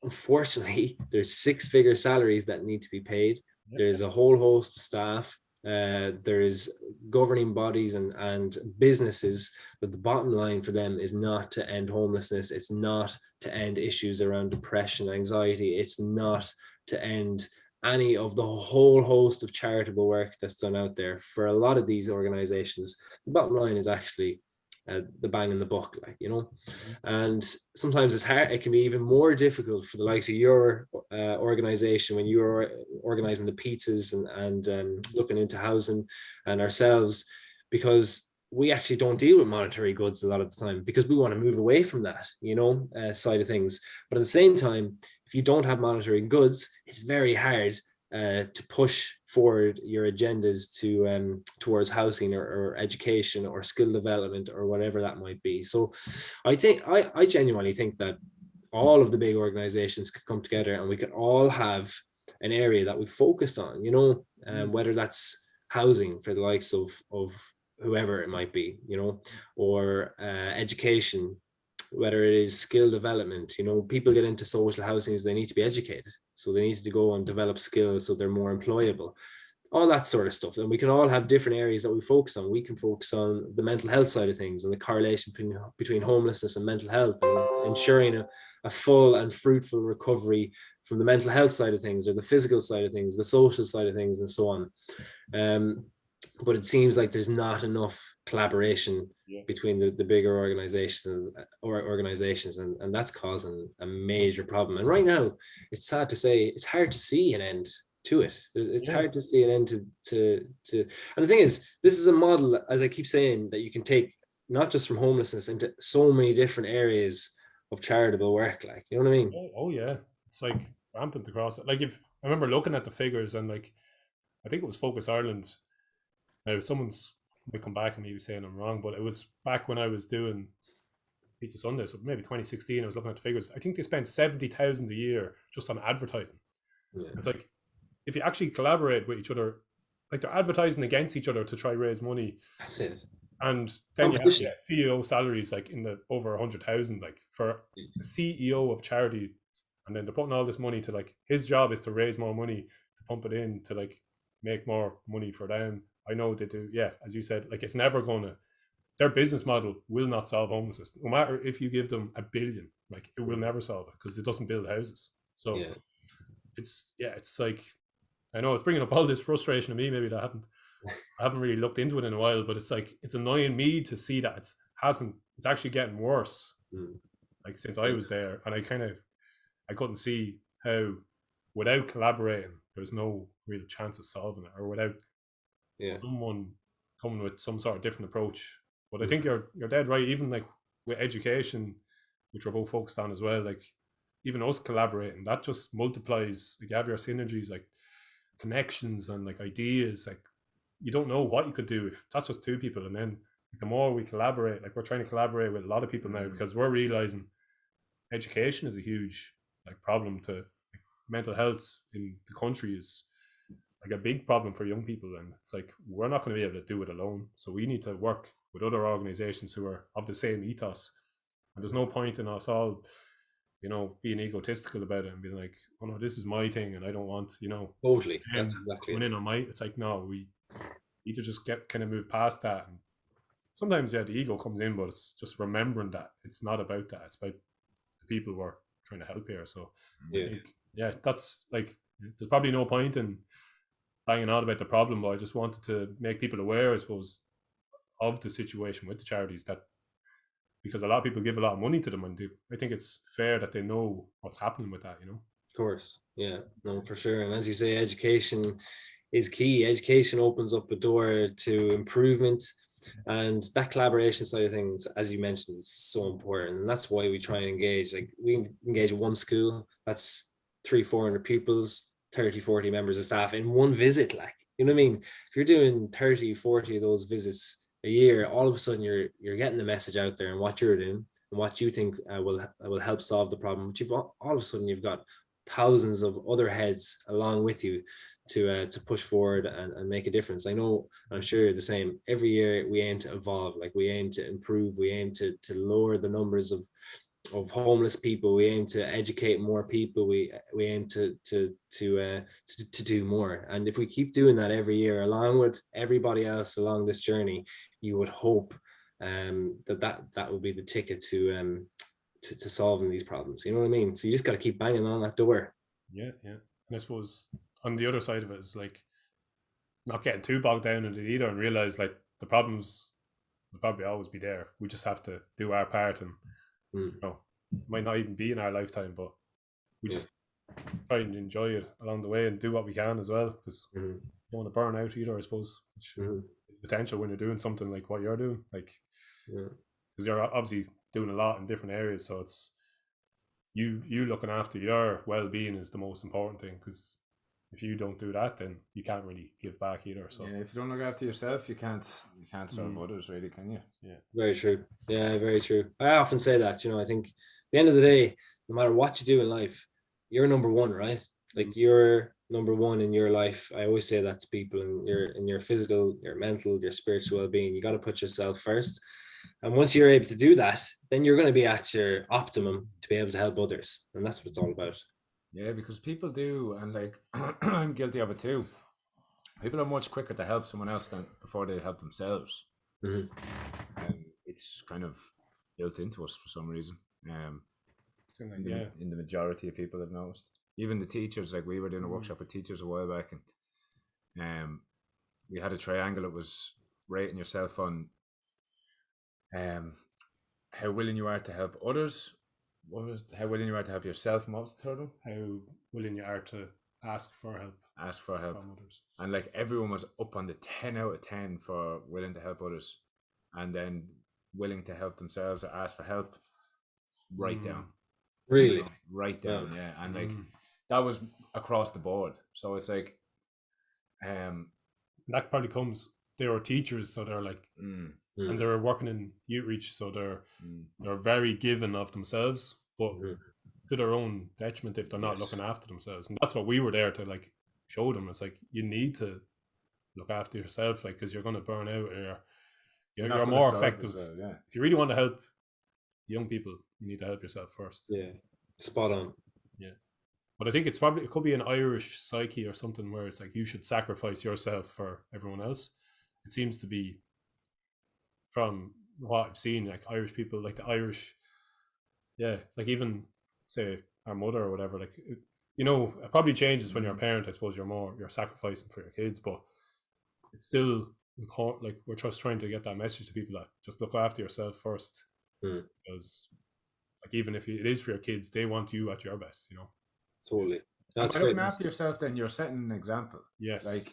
unfortunately, there's 6-figure salaries that need to be paid. There's a whole host of staff. There's governing bodies and businesses, but the bottom line for them is not to end homelessness. It's not to end issues around depression, anxiety. It's not to end any of the whole host of charitable work that's done out there. For a lot of these organizations, the bottom line is actually the bang in the buck, like, you know. And sometimes it's hard, it can be even more difficult for the likes of your organization when you're organizing the pizzas and looking into housing and ourselves, because we actually don't deal with monetary goods a lot of the time because we want to move away from that, you know, side of things. But at the same time, if you don't have monetary goods, it's very hard to push forward your agendas to towards housing or education or skill development or whatever that might be. So I think I genuinely think that all of the big organizations could come together and we could all have an area that we focused on, you know, whether that's housing for the likes of whoever it might be, you know, or education, whether it is skill development. You know, people get into social housing as they need to be educated, so they need to go and develop skills so they're more employable, all that sort of stuff. And we can all have different areas that we focus on. We can focus on the mental health side of things and the correlation between homelessness and mental health, and ensuring a full and fruitful recovery from the mental health side of things, or the physical side of things, the social side of things, and so on. But it seems like there's not enough collaboration between the bigger organizations and that's causing a major problem. And right now, it's sad to say, it's hard to see an end to it. It's hard to see an end to and the thing is, this is a model, as I keep saying, that you can take not just from homelessness into so many different areas of charitable work, like, you know what I mean? Oh yeah, it's like rampant across it. Like, if I remember looking at the figures, and like I think it was Focus Ireland. Now someone's might come back and maybe saying I'm wrong, but it was back when I was doing Pizza Sunday, so maybe 2016. I was looking at the figures. I think they spent 70,000 a year just on advertising. Yeah. It's like, if you actually collaborate with each other, like, they're advertising against each other to try raise money. That's it. And then you have CEO salaries like in the over 100,000, like for a CEO of charity, and then they're putting all this money to, like, his job is to raise more money to pump it in to like make more money for them. I know they do, yeah, as you said, like, it's never gonna, their business model will not solve homelessness. No matter if you give them $1 billion, like, it will never solve it because it doesn't build houses. So it's like, I know it's bringing up all this frustration to me, maybe that I haven't really looked into it in a while, but it's like, it's annoying me to see that it's actually getting worse. Like, since I was there, and I couldn't see how, without collaborating, there's no real chance of solving it, or without someone coming with some sort of different approach. But I think you're dead right. Even like with education, which we're both focused on as well, like, even us collaborating, that just multiplies. Like, you have your synergies, like connections and like ideas. Like, you don't know what you could do if that's just two people. And then the more we collaborate, like, we're trying to collaborate with a lot of people now, because we're realizing education is a huge like problem to, like, mental health in the country is like a big problem for young people, and it's like, we're not going to be able to do it alone. So we need to work with other organizations who are of the same ethos. And there's no point in us all, you know, being egotistical about it and being like, oh no, this is my thing and I don't want, you know, totally, that's exactly coming in on my. It's like, no, we need to just kind of move past that. And sometimes, the ego comes in, but it's just remembering that it's not about that. It's about the people we're trying to help here. So I think, that's like, there's probably no point in banging on about the problem, but I just wanted to make people aware, I suppose, of the situation with the charities, that because a lot of people give a lot of money to them, and I think it's fair that they know what's happening with that, you know. Of course, yeah, no, for sure. And as you say, education is key. Education opens up a door to improvement, and that collaboration side of things, as you mentioned, is so important. And that's why we try and engage. Like, we engage one school, that's 300-400 pupils, 30-40 members of staff in one visit. Like, you know what I mean? If you're doing 30-40 of those visits a year, all of a sudden you're getting the message out there and what you're doing and what you think will help solve the problem. But all of a sudden you've got thousands of other heads along with you to push forward and make a difference. I know, I'm sure you're the same. Every year we aim to evolve, like, we aim to improve, we aim to lower the numbers of homeless people, we aim to educate more people, we aim to do more. And if we keep doing that every year along with everybody else along this journey, you would hope that would be the ticket to solving these problems, you know what I mean? So you just got to keep banging on that door. And I suppose on the other side of it is like not getting too bogged down in it either, and realize, like, the problems will probably always be there. We just have to do our part, and you know, might not even be in our lifetime, but we just try and enjoy it along the way and do what we can as well, because you don't want to burn out either, I suppose, which is potential when you're doing something like what you're doing, like because you're obviously doing a lot in different areas, so it's you looking after your well-being is the most important thing, because if you don't do that, then you can't really give back either. So if you don't look after yourself, you can't serve others, really, can you? Very true. Yeah, very true. I often say that, you know, I think at the end of the day, no matter what you do in life, you're number one, right? Like you're number one in your life. I always say that to people, in your physical, your mental, your spiritual well-being. You got to put yourself first. And once you're able to do that, then you're going to be at your optimum to be able to help others. And that's what it's all about. Yeah, because people do, and like I'm guilty of it too. People are much quicker to help someone else than before they help themselves. And it's kind of built into us for some reason. In the majority of people, I've noticed. Even the teachers, like we were doing a workshop with teachers a while back, and we had a triangle that was rating yourself on how willing you are to help others. How willing you are to help yourself? And what was the third one? How willing you are to ask for help. From others. And like everyone was up on the 10 out of 10 for willing to help others, and then willing to help themselves or ask for help right down. Really? You know, right down, yeah. And like that was across the board. So it's like that probably comes, they were teachers, so they're like and they're working in outreach, so they're very given of themselves, but to their own detriment if they're not looking after themselves. And that's what we were there to like show them. It's like you need to look after yourself, like, because you're going to burn out, or you're more effective. If you really want to help the young people, you need to help yourself first. Yeah, spot on. Yeah, but I think it could be an Irish psyche or something where it's like you should sacrifice yourself for everyone else. It seems to be, from what I've seen, like Irish people, like the Irish, like even say our mother or whatever, like you know, it probably changes when you're a parent. I suppose you're sacrificing for your kids, but it's still important. Like we're just trying to get that message to people that just look after yourself first, because like even if it is for your kids, they want you at your best, you know. Totally. That's by looking after yourself, then you're setting an example. Yes. Like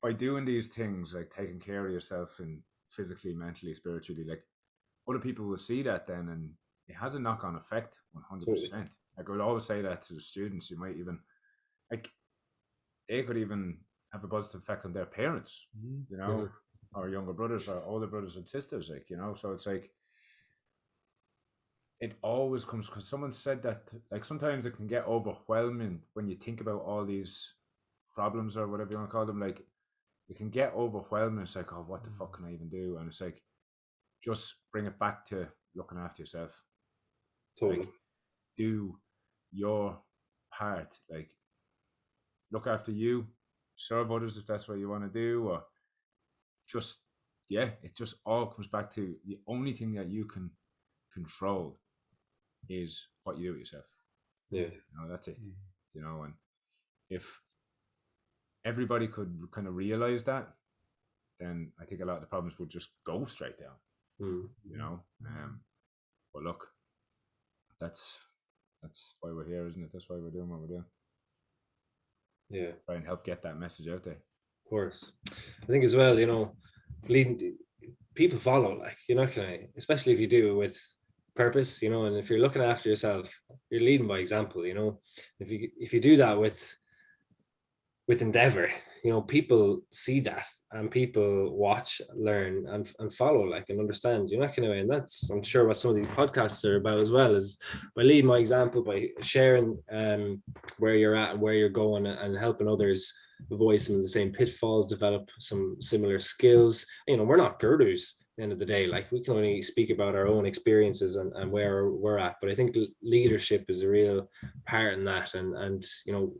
by doing these things, like taking care of yourself and physically, mentally, spiritually, like other people will see that then, and it has a knock-on effect 100%. Like I would always say that to the students. You might even, like, they could even have a positive effect on their parents, you know, or younger brothers or older brothers and sisters, like, you know. So it's like, it always comes, because someone said that, like, sometimes it can get overwhelming when you think about all these problems or whatever you want to call them. Like, it can get overwhelming. It's like, oh, what the fuck can I even do? And it's like, just bring it back to looking after yourself. Totally. Like, do your part. Like, look after you, serve others if that's what you want to do, or just, it just all comes back to the only thing that you can control is what you do yourself. Yeah. You know, that's it. You know, and if everybody could kind of realize that, then I think a lot of the problems would just go straight down. You know, but look, that's why we're here, isn't it? That's why we're doing what we're doing. Yeah, try and help get that message out there. Of course, I think as well, you know, leading people follow. Like, you're not gonna, especially if you do it with purpose, you know, and if you're looking after yourself, you're leading by example. You know, if you do that with endeavor, you know, people see that and people watch, learn, and follow, like, and understand. You're not going to, and that's, I'm sure, what some of these podcasts are about as well, is by leading by example, by sharing where you're at and where you're going, and helping others avoid some of the same pitfalls, develop some similar skills. You know, we're not gurus at the end of the day. Like, we can only speak about our own experiences and where we're at, but I think leadership is a real part in that. And you know,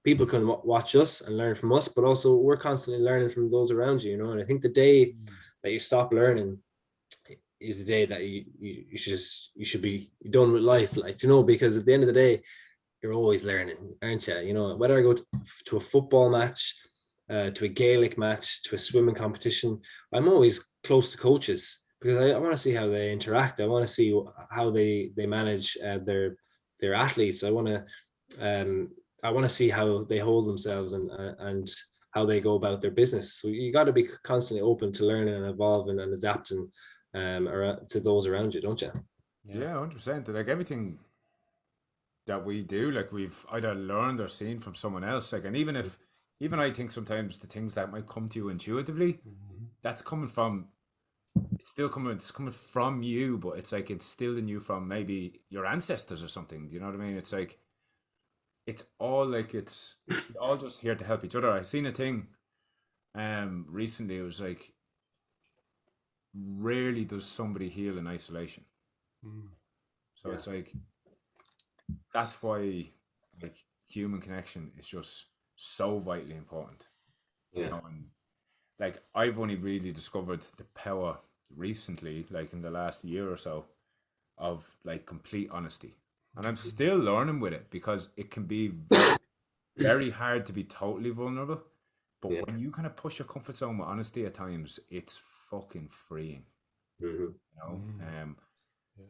people can watch us and learn from us, but also we're constantly learning from those around you, you know. And I think the day that you stop learning is the day that you should be done with life, like, you know, because at the end of the day, you're always learning, aren't you? You know, whether I go to a football match, to a Gaelic match, to a swimming competition, I'm always close to coaches, because I want to see how they interact. I want to see how they manage their athletes. I want to see how they hold themselves and how they go about their business. So you got to be constantly open to learning and evolving and adapting to those around you, don't you? Yeah, 100%. Like everything that we do, like we've either learned or seen from someone else. Like, and even I think sometimes the things that might come to you intuitively, that's coming from, it's coming from you, but it's like instilled in you from maybe your ancestors or something. Do you know what I mean? It's like, it's all we're all just here to help each other. I seen a thing recently. It was like, rarely does somebody heal in isolation. So it's like, that's why like human connection is just so vitally important. You know, and like I've only really discovered the power recently, like in the last year or so, of like complete honesty. And I'm still learning with it, because it can be very, very hard to be totally vulnerable. But when you kind of push your comfort zone with honesty at times, it's fucking freeing. You know?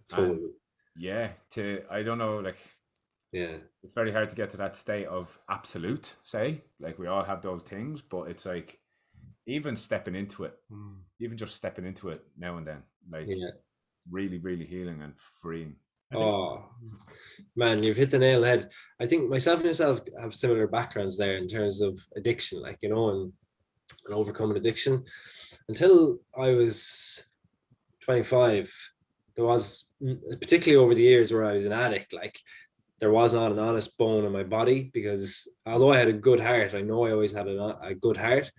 Totally. And I don't know, like, it's very hard to get to that state of absolute, say. Like, we all have those things, but it's like, even stepping into it, even just stepping into it now and then, like, really, really healing and freeing. Oh man, you've hit the nail on the head. I think myself and yourself have similar backgrounds there in terms of addiction, like, you know, and overcoming addiction. Until I was 25, there was, particularly over the years where I was an addict, like, there was not an honest bone in my body, because although I had a good heart, I know I always had a good heart.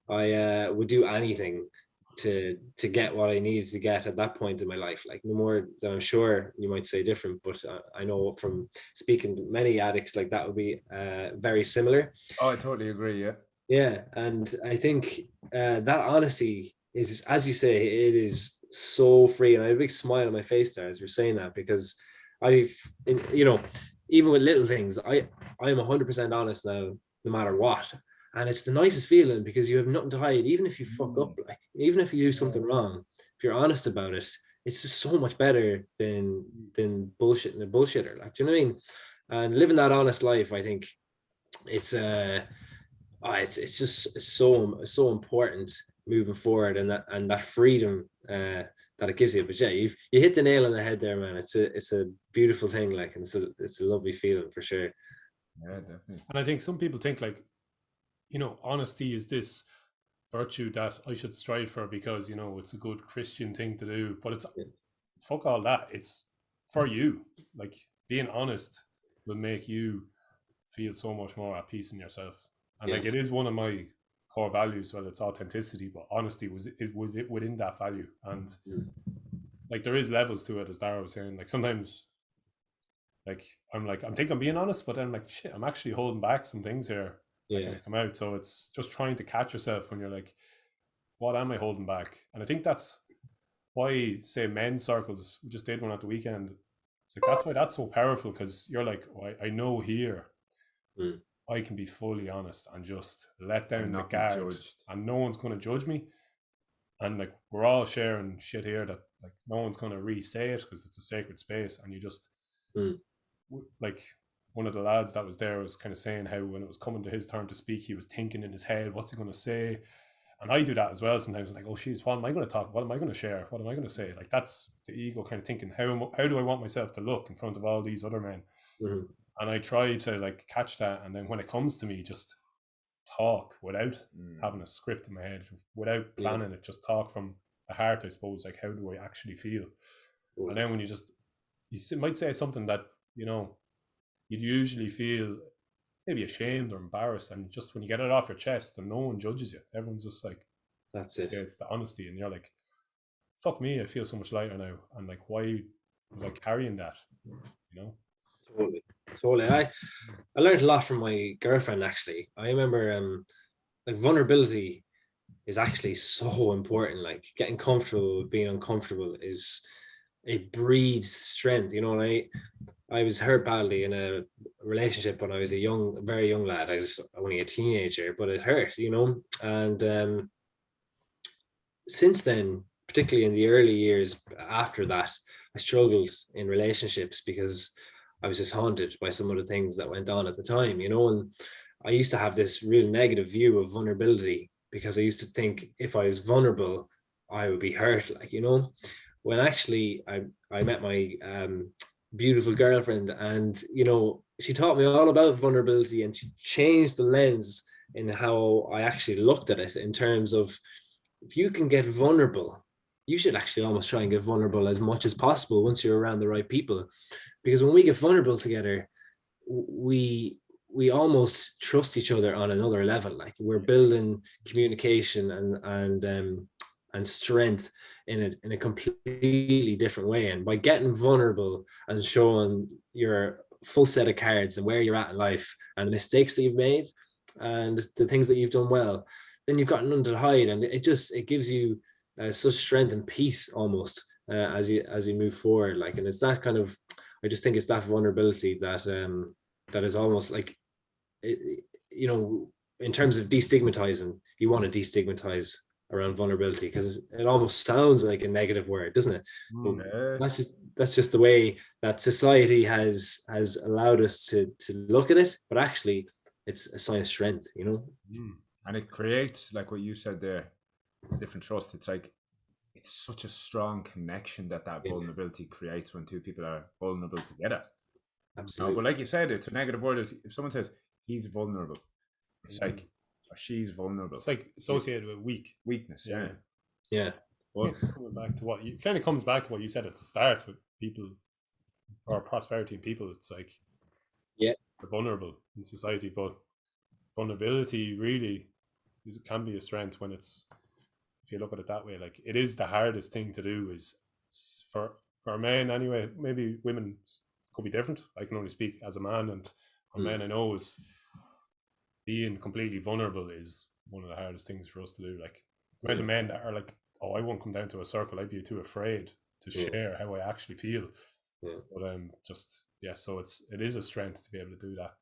I would do anything to get what I needed to get at that point in my life. Like, no more than, I'm sure you might say different, but I know from speaking to many addicts, like, that would be very similar. Oh, I totally agree. Yeah, and I think that honesty is, as you say, it is so free, and I had a big smile on my face there as you're saying that, because you know, even with little things, I'm 100% honest now, no matter what. And it's the nicest feeling, because you have nothing to hide. Even if you fuck up, like, even if you do something wrong, if you're honest about it, it's just so much better than bullshit and a bullshitter. Like, do you know what I mean? And living that honest life, I think it's it's just so important moving forward, and that freedom that it gives you. But yeah, you hit the nail on the head there, man. It's a beautiful thing, like, and it's a lovely feeling for sure. Yeah, definitely. And I think some people think, like, you know, honesty is this virtue that I should strive for because, you know, it's a good Christian thing to do. But it's fuck all that. It's for you. Like, being honest will make you feel so much more at peace in yourself. And like, it is one of my core values. Well, it's authenticity, but honesty was within that value. And like, there is levels to it, as Dara was saying. Like, sometimes, like, I'm think I'm being honest, but then I'm like, shit, I'm actually holding back some things here that kind of come out. So it's just trying to catch yourself when you're like, what am I holding back? And I think that's why, say, men's circles, we just did one at the weekend. It's like, that's why that's so powerful, because you're like, oh, I know here I can be fully honest and just let down the guard, and no one's going to judge me. And like, we're all sharing shit here that, like, no one's going to re-say it because it's a sacred space. And you just like, one of the lads that was there was kind of saying how when it was coming to his turn to speak, he was thinking in his head, what's he going to say? And I do that as well sometimes. I'm like, oh jeez, what am I going to talk? What am I going to share? What am I going to say? Like, that's the ego kind of thinking, how do I want myself to look in front of all these other men? And I try to, like, catch that, and then when it comes to me, just talk without having a script in my head, without planning it, just talk from the heart, I suppose. Like, how do I actually feel? And then when you might say something that, you know, you'd usually feel maybe ashamed or embarrassed, and just when you get it off your chest and no one judges you, everyone's just like, that's it. Yeah, it's the honesty, and you're like, fuck me, I feel so much lighter now. And like, why was I carrying that? You know? Totally. I learned a lot from my girlfriend, actually. I remember like, vulnerability is actually so important. Like, getting comfortable with being uncomfortable it breeds strength, you know. And I was hurt badly in a relationship when I was a very young lad. I was only a teenager, but it hurt, you know. And since then, particularly in the early years after that, I struggled in relationships because I was just haunted by some of the things that went on at the time, and I used to have this real negative view of vulnerability because I used to think if I was vulnerable, I would be hurt, when actually I met my beautiful girlfriend, and she taught me all about vulnerability, and she changed the lens in how I actually looked at it, in terms of, if you can get vulnerable, you should actually almost try and get vulnerable as much as possible once you're around the right people. Because when we get vulnerable together, we almost trust each other on another level. Like, we're building communication and strength in a completely different way. And by getting vulnerable and showing your full set of cards and where you're at in life and the mistakes that you've made and the things that you've done well, then you've got nothing to hide, and it gives you such strength and peace almost as you move forward. Like, and it's that kind of, I just think it's that vulnerability that is almost like, in terms of destigmatizing, you want to destigmatize around vulnerability, because it almost sounds like a negative word, doesn't it? But that's just the way that society has allowed us to look at it. But actually, it's a sign of strength, And it creates, like what you said there, different trust. It's like, it's such a strong connection that vulnerability creates when two people are vulnerable together. Absolutely. But like you said, it's a negative word. If someone says he's vulnerable, it's like, or she's vulnerable. It's like associated with weakness. Yeah. Well, coming back to what you kind of comes back to what you said at the start with people, or prosperity in people. It's like, they're vulnerable in society, but vulnerability really can be a strength when it's, if you look at it that way. Like, it is the hardest thing to do, is for men anyway. Maybe women could be different. I can only speak as a man, and for men, I know, is being completely vulnerable is one of the hardest things for us to do. Like, the amount of men that are like, oh, I won't come down to a circle, I'd be too afraid to share how I actually feel. But so it is a strength to be able to do that.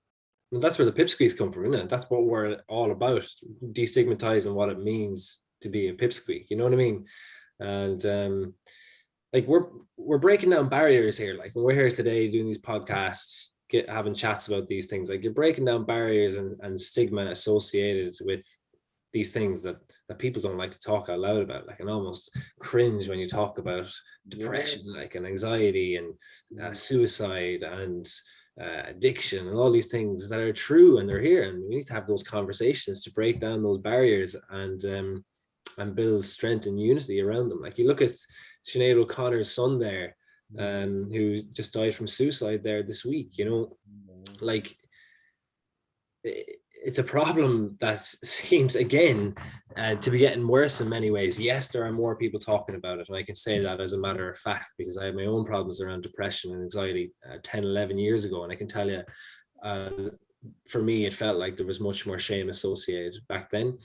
And that's where the pipsqueaks come from, isn't it? That's what we're all about, destigmatizing what it means to be a pipsqueak, you know what I mean? And like, we're breaking down barriers here. Like, when we're here today doing these podcasts, having chats about these things, like, you're breaking down barriers and stigma associated with these things that people don't like to talk out loud about, like, and almost cringe when you talk about depression, like, and anxiety and suicide and addiction and all these things that are true, and they're here, and we need to have those conversations to break down those barriers and build strength and unity around them. Like, you look at Sinead O'Connor's son there, who just died from suicide there this week, like, it's a problem that seems, again, to be getting worse in many ways. Yes, there are more people talking about it, and I can say that as a matter of fact, because I had my own problems around depression and anxiety 10, 11 years ago, and I can tell you, for me, it felt like there was much more shame associated back then.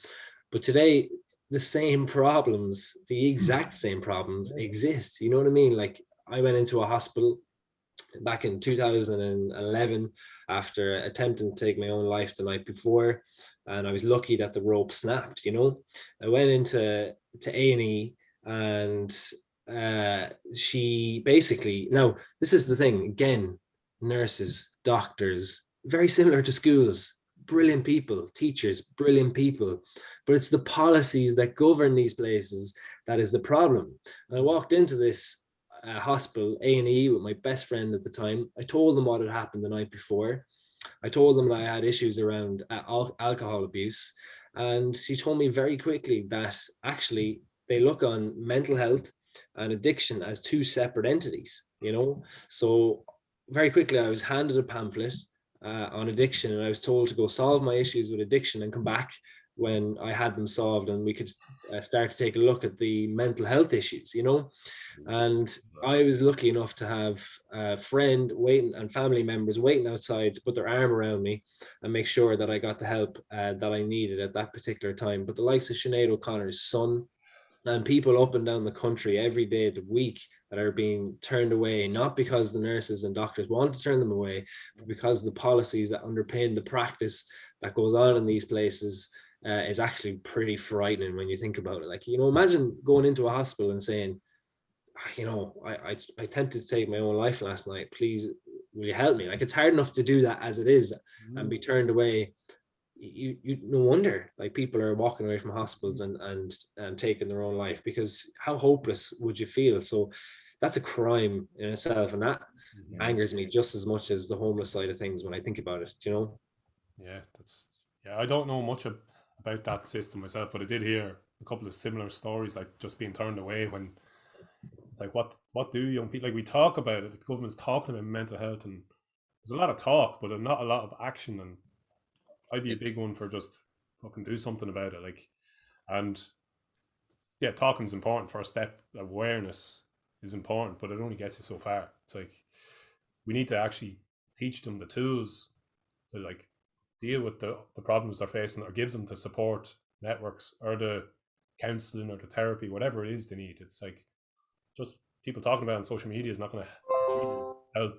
But today, the same problems, the exact same problems exist. You know what I mean? Like, I went into a hospital back in 2011 after attempting to take my own life the night before, and I was lucky that the rope snapped. I went into A&E, and she basically, now this is the thing again, nurses, doctors, very similar to schools, brilliant people, teachers, brilliant people, but it's the policies that govern these places that is the problem. And I walked into this hospital, A&E, with my best friend at the time. I told them what had happened the night before. I told them that I had issues around alcohol abuse, and she told me very quickly that actually they look on mental health and addiction as two separate entities, So very quickly I was handed a pamphlet on addiction, and I was told to go solve my issues with addiction and come back when I had them solved, and we could start to take a look at the mental health issues, And I was lucky enough to have a friend waiting and family members waiting outside to put their arm around me and make sure that I got the help that I needed at that particular time. But the likes of Sinead O'Connor's son and people up and down the country every day of the week that are being turned away, not because the nurses and doctors want to turn them away, but because the policies that underpin the practice that goes on in these places is actually pretty frightening when you think about it. Like, you know, imagine going into a hospital and saying, you know, I attempted to take my own life last night. Please, will you help me? Like, it's hard enough to do that as it is and be turned away. You no wonder like people are walking away from hospitals and taking their own life, because how hopeless would you feel? So that's a crime in itself, and that angers me just as much as the homeless side of things when I think about it, you know. I don't know much about that system myself, but I did hear a couple of similar stories, like just being turned away when it's like, what do young people, like, we talk about it, the government's talking about mental health, and there's a lot of talk but not a lot of action, and I'd be a big one for just fucking do something about it. Like, and yeah, talking's important. First step, awareness is important, but it only gets you so far. It's like, we need to actually teach them the tools to like deal with the problems they're facing, or gives them the support networks or the counseling or the therapy, whatever it is they need. It's like, just people talking about it on social media is not going to help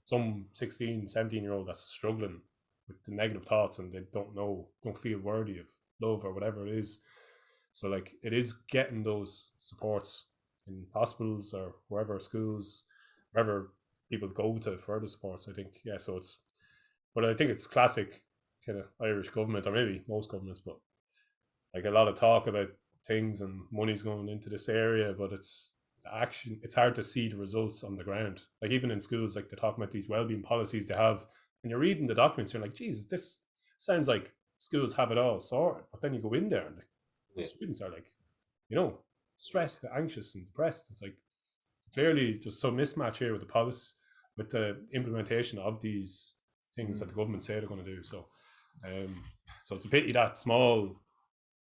some 16, 17-year-old that's struggling with the negative thoughts, and they don't feel worthy of love or whatever it is. So like, it is getting those supports in hospitals or wherever, schools, wherever people go to for the supports, I think. Yeah, so it's, but I think it's classic kind of Irish government, or maybe most governments, but like, a lot of talk about things and money's going into this area, but it's the action, it's hard to see the results on the ground. Like, even in schools, like, they're talking about these well-being policies they have, and you're reading the documents, you're like, Jesus, this sounds like schools have it all sorted. But then you go in there and the students are like, you know, stressed, anxious and depressed. It's like, clearly just some mismatch here with the policy, with the implementation of these things that the government say they're going to do. So so it's a pity that small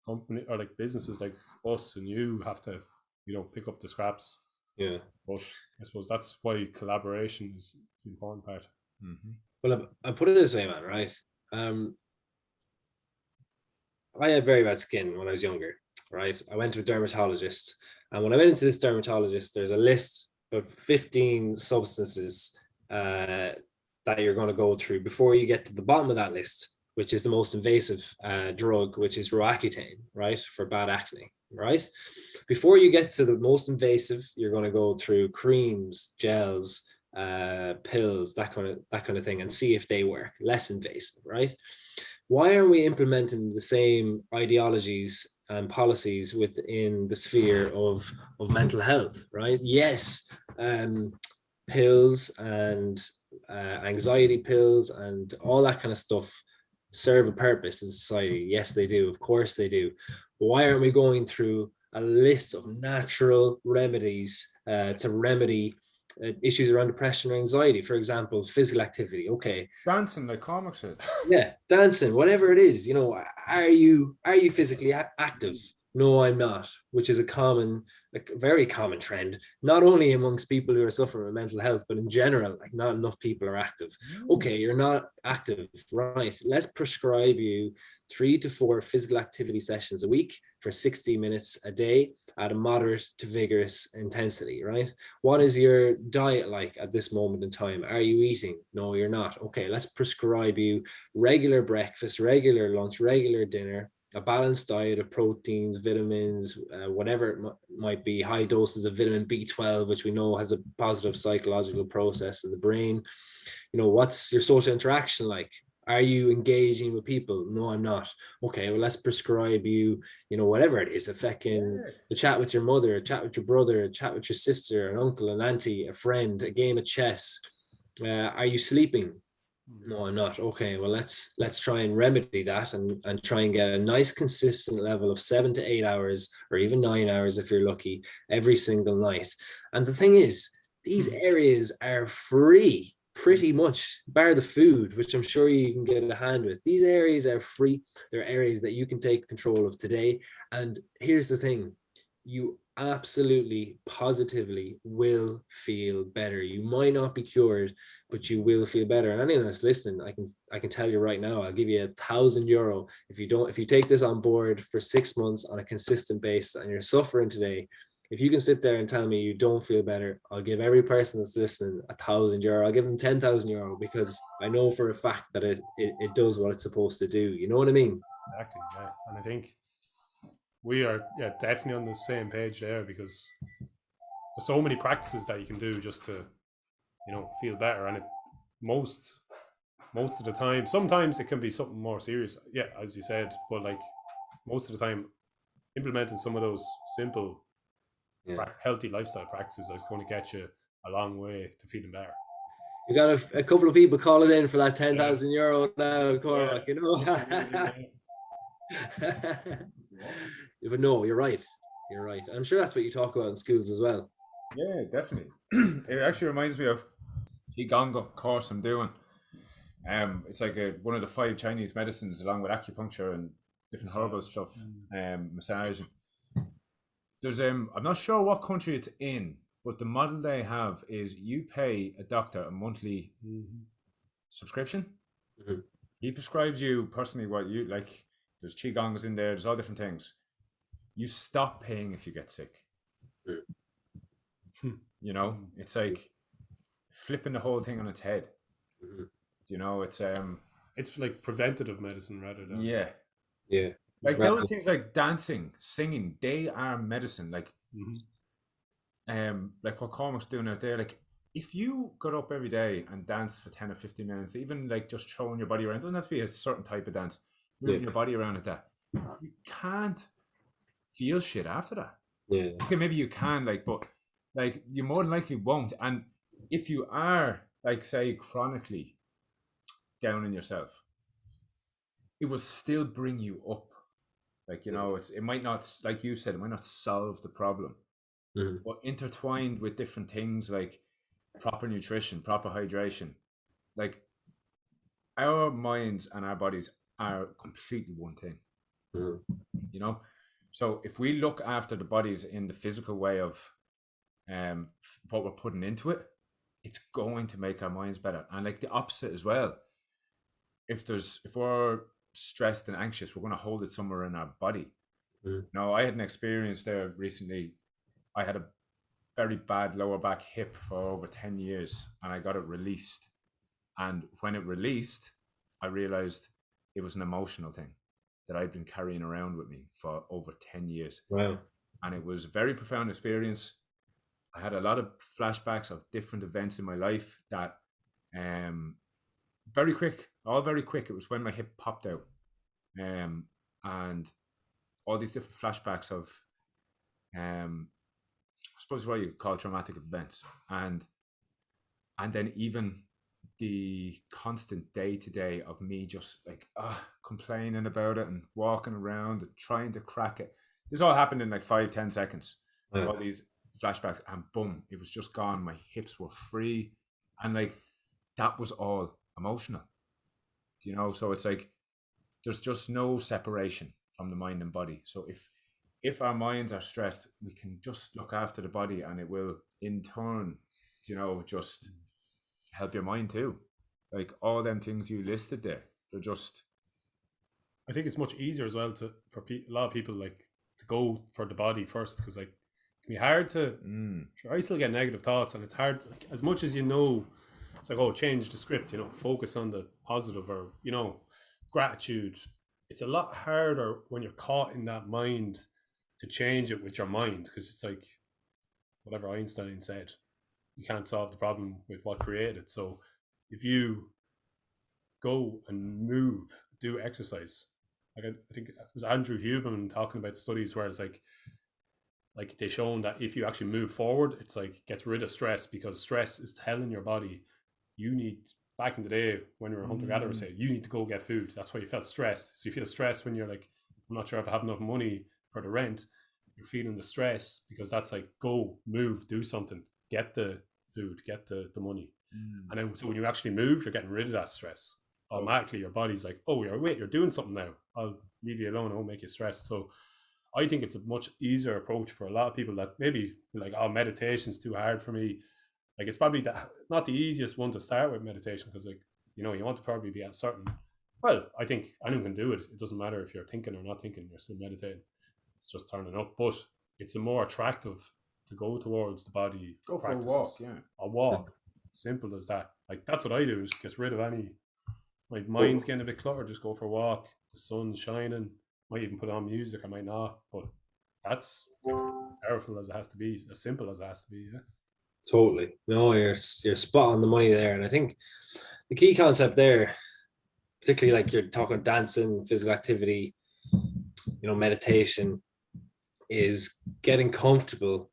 company or like businesses like us and you have to, you know, pick up the scraps. Yeah. But I suppose that's why collaboration is the important part. Well, I put it this way, man, right? I had very bad skin when I was younger, right? I went to a dermatologist, and when I went into this dermatologist, there's a list of 15 substances that you're going to go through before you get to the bottom of that list, which is the most invasive drug, which is Roaccutane, right, for bad acne, right? Before you get to the most invasive, you're going to go through creams, gels, pills, that kind of thing, and see if they work. Less invasive, right? Why are we implementing the same ideologies and policies within the sphere of mental health, right? Yes, pills and anxiety pills and all that kind of stuff serve a purpose in society. Yes, they do. Of course they do. But why aren't we going through a list of natural remedies to remedy issues around depression or anxiety? For example, physical activity. Okay, dancing like comics said. Yeah, dancing, whatever it is. You know, are you physically active? No, I'm not, which is a very common trend, not only amongst people who are suffering with mental health, but in general. Like, not enough people are active. Okay, you're not active, right? Let's prescribe you 3 to 4 physical activity sessions a week for 60 minutes a day at a moderate to vigorous intensity, right? What is your diet like at this moment in time? Are you eating? No, you're not. Okay, let's prescribe you regular breakfast, regular lunch, regular dinner, a balanced diet of proteins, vitamins, whatever it might be, high doses of vitamin B12, which we know has a positive psychological process in the brain. You know, what's your social interaction like? Are you engaging with people? No, I'm not. Okay, well, let's prescribe you, you know, whatever it is, a chat with your mother, a chat with your brother, a chat with your sister, an uncle, an auntie, a friend, a game of chess. Are you sleeping? No, I'm not. Okay, well, let's try and remedy that and try and get a nice consistent level of 7 to 8 hours, or even 9 hours if you're lucky, every single night. And the thing is, these areas are free, pretty much, bar the food, which I'm sure you can get a hand with. These areas are free. They're areas that you can take control of today. And here's the thing, you absolutely positively will feel better. You might not be cured, but you will feel better. And anyone that's listening, I can tell you right now, I'll give you €1,000 if you take this on board for 6 months on a consistent basis and you're suffering today. If you can sit there and tell me you don't feel better, I'll give every person that's listening €1,000. I'll give them €10,000 because I know for a fact that it does what it's supposed to do. You know what I mean? Exactly. Yeah, and I think we are definitely on the same page there, because there's so many practices that you can do just to feel better, and most of the time, sometimes it can be something more serious, yeah, as you said, but like most of the time, implementing some of those simple healthy lifestyle practices is going to get you a long way to feeling better. You got a couple of people calling in for that €10,000 now, Cormac. But no, you're right. You're right. I'm sure that's what you talk about in schools as well. Yeah, definitely. It actually reminds me of Qigong course I'm doing. It's like one of the 5 Chinese medicines, along with acupuncture and different herbal stuff, massage. There's I'm not sure what country it's in, but the model they have is you pay a doctor a monthly subscription. Mm-hmm. He prescribes you personally what you like. There's Qigongs in there. There's all different things. You stop paying if you get sick. It's like flipping the whole thing on its head. It's like preventative medicine rather than like those things like dancing, singing, they are medicine. Like like what Cormac's doing out there. Like if you got up every day and danced for 10 or 15 minutes, even like just throwing your body around, it doesn't have to be a certain type of dance, moving your body around at that, you can't feel shit after that. Okay, maybe you can, but like you more than likely won't. And if you are, like, say, chronically down on yourself, it will still bring you up. Like, it might not, like you said, it might not solve the problem, but intertwined with different things like proper nutrition, proper hydration, like our minds and our bodies are completely one thing. So if we look after the bodies in the physical way of what we're putting into it, it's going to make our minds better. And like the opposite as well. If we're stressed and anxious, we're going to hold it somewhere in our body. Now, I had an experience there recently. I had a very bad lower back hip for over 10 years and I got it released. And when it released, I realized it was an emotional thing that I'd been carrying around with me for over 10 years. Wow. And it was a very profound experience. I had a lot of flashbacks of different events in my life that very quick. It was when my hip popped out. And all these different flashbacks of I suppose what you could call traumatic events. And then even the constant day-to-day of me just like complaining about it and walking around and trying to crack it. This all happened in like 5-10 seconds. All these flashbacks, and boom, it was just gone. My hips were free, and like that was all emotional. So it's like there's just no separation from the mind and body. So if our minds are stressed, we can just look after the body, and it will in turn, just help your mind too. Like all them things you listed there, they're just. I think it's much easier as well for a lot of people like to go for the body first, because like it can be hard to. Sure, I still get negative thoughts, and it's hard. Like, as much as it's like, change the script. Focus on the positive, or gratitude. It's a lot harder when you're caught in that mind to change it with your mind, because it's like whatever Einstein said, you can't solve the problem with what created it. So if you go and move, do exercise, like I think it was Andrew Huberman talking about studies where it's like they shown that if you actually move forward, it's like gets rid of stress, because stress is telling your body you need. Back in the day when we were hunter-gatherers, say you need to go get food. That's why you felt stressed. So you feel stressed when you're like, I'm not sure if I have enough money for the rent. You're feeling the stress because that's like, go, move, do something, get the food, get the money. And then so when you actually move, you're getting rid of that stress. Automatically your body's like, oh, you're doing something now. I'll leave you alone. I won't make you stressed. So I think it's a much easier approach for a lot of people that maybe like, meditation's too hard for me. Like it's probably not the easiest one to start with, meditation, because like you want to probably be at a certain. Well, I think anyone can do it. It doesn't matter if you're thinking or not thinking. You're still meditating. It's just turning up. But it's a more attractive to go towards the body. Go practices. For a walk, yeah. A walk, simple as that. Like that's what I do. Is get rid of any. My mind's getting a bit cluttered. Just go for a walk. the sun's shining, might even put on music, I might not, but that's like powerful as it has to be, as simple as it has to be. Yeah. Totally. No, you're spot on the money there. And I think the key concept there, particularly like you're talking dancing, physical activity, meditation, is getting comfortable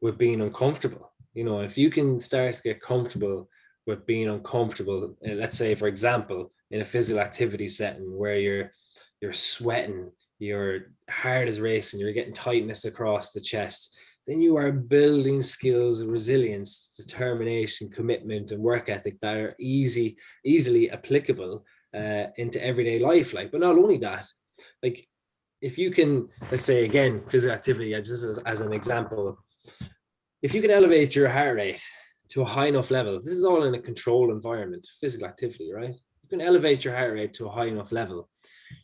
with being uncomfortable. If you can start to get comfortable with being uncomfortable, let's say, for example, in a physical activity setting where you're sweating, your heart is racing, you're getting tightness across the chest, then you are building skills of resilience, determination, commitment, and work ethic that are easily applicable into everyday life. Like, but not only that, like if you can, let's say again, physical activity, just as an example, if you can elevate your heart rate to a high enough level, this is all in a controlled environment, physical activity, right? You can elevate your heart rate to a high enough level.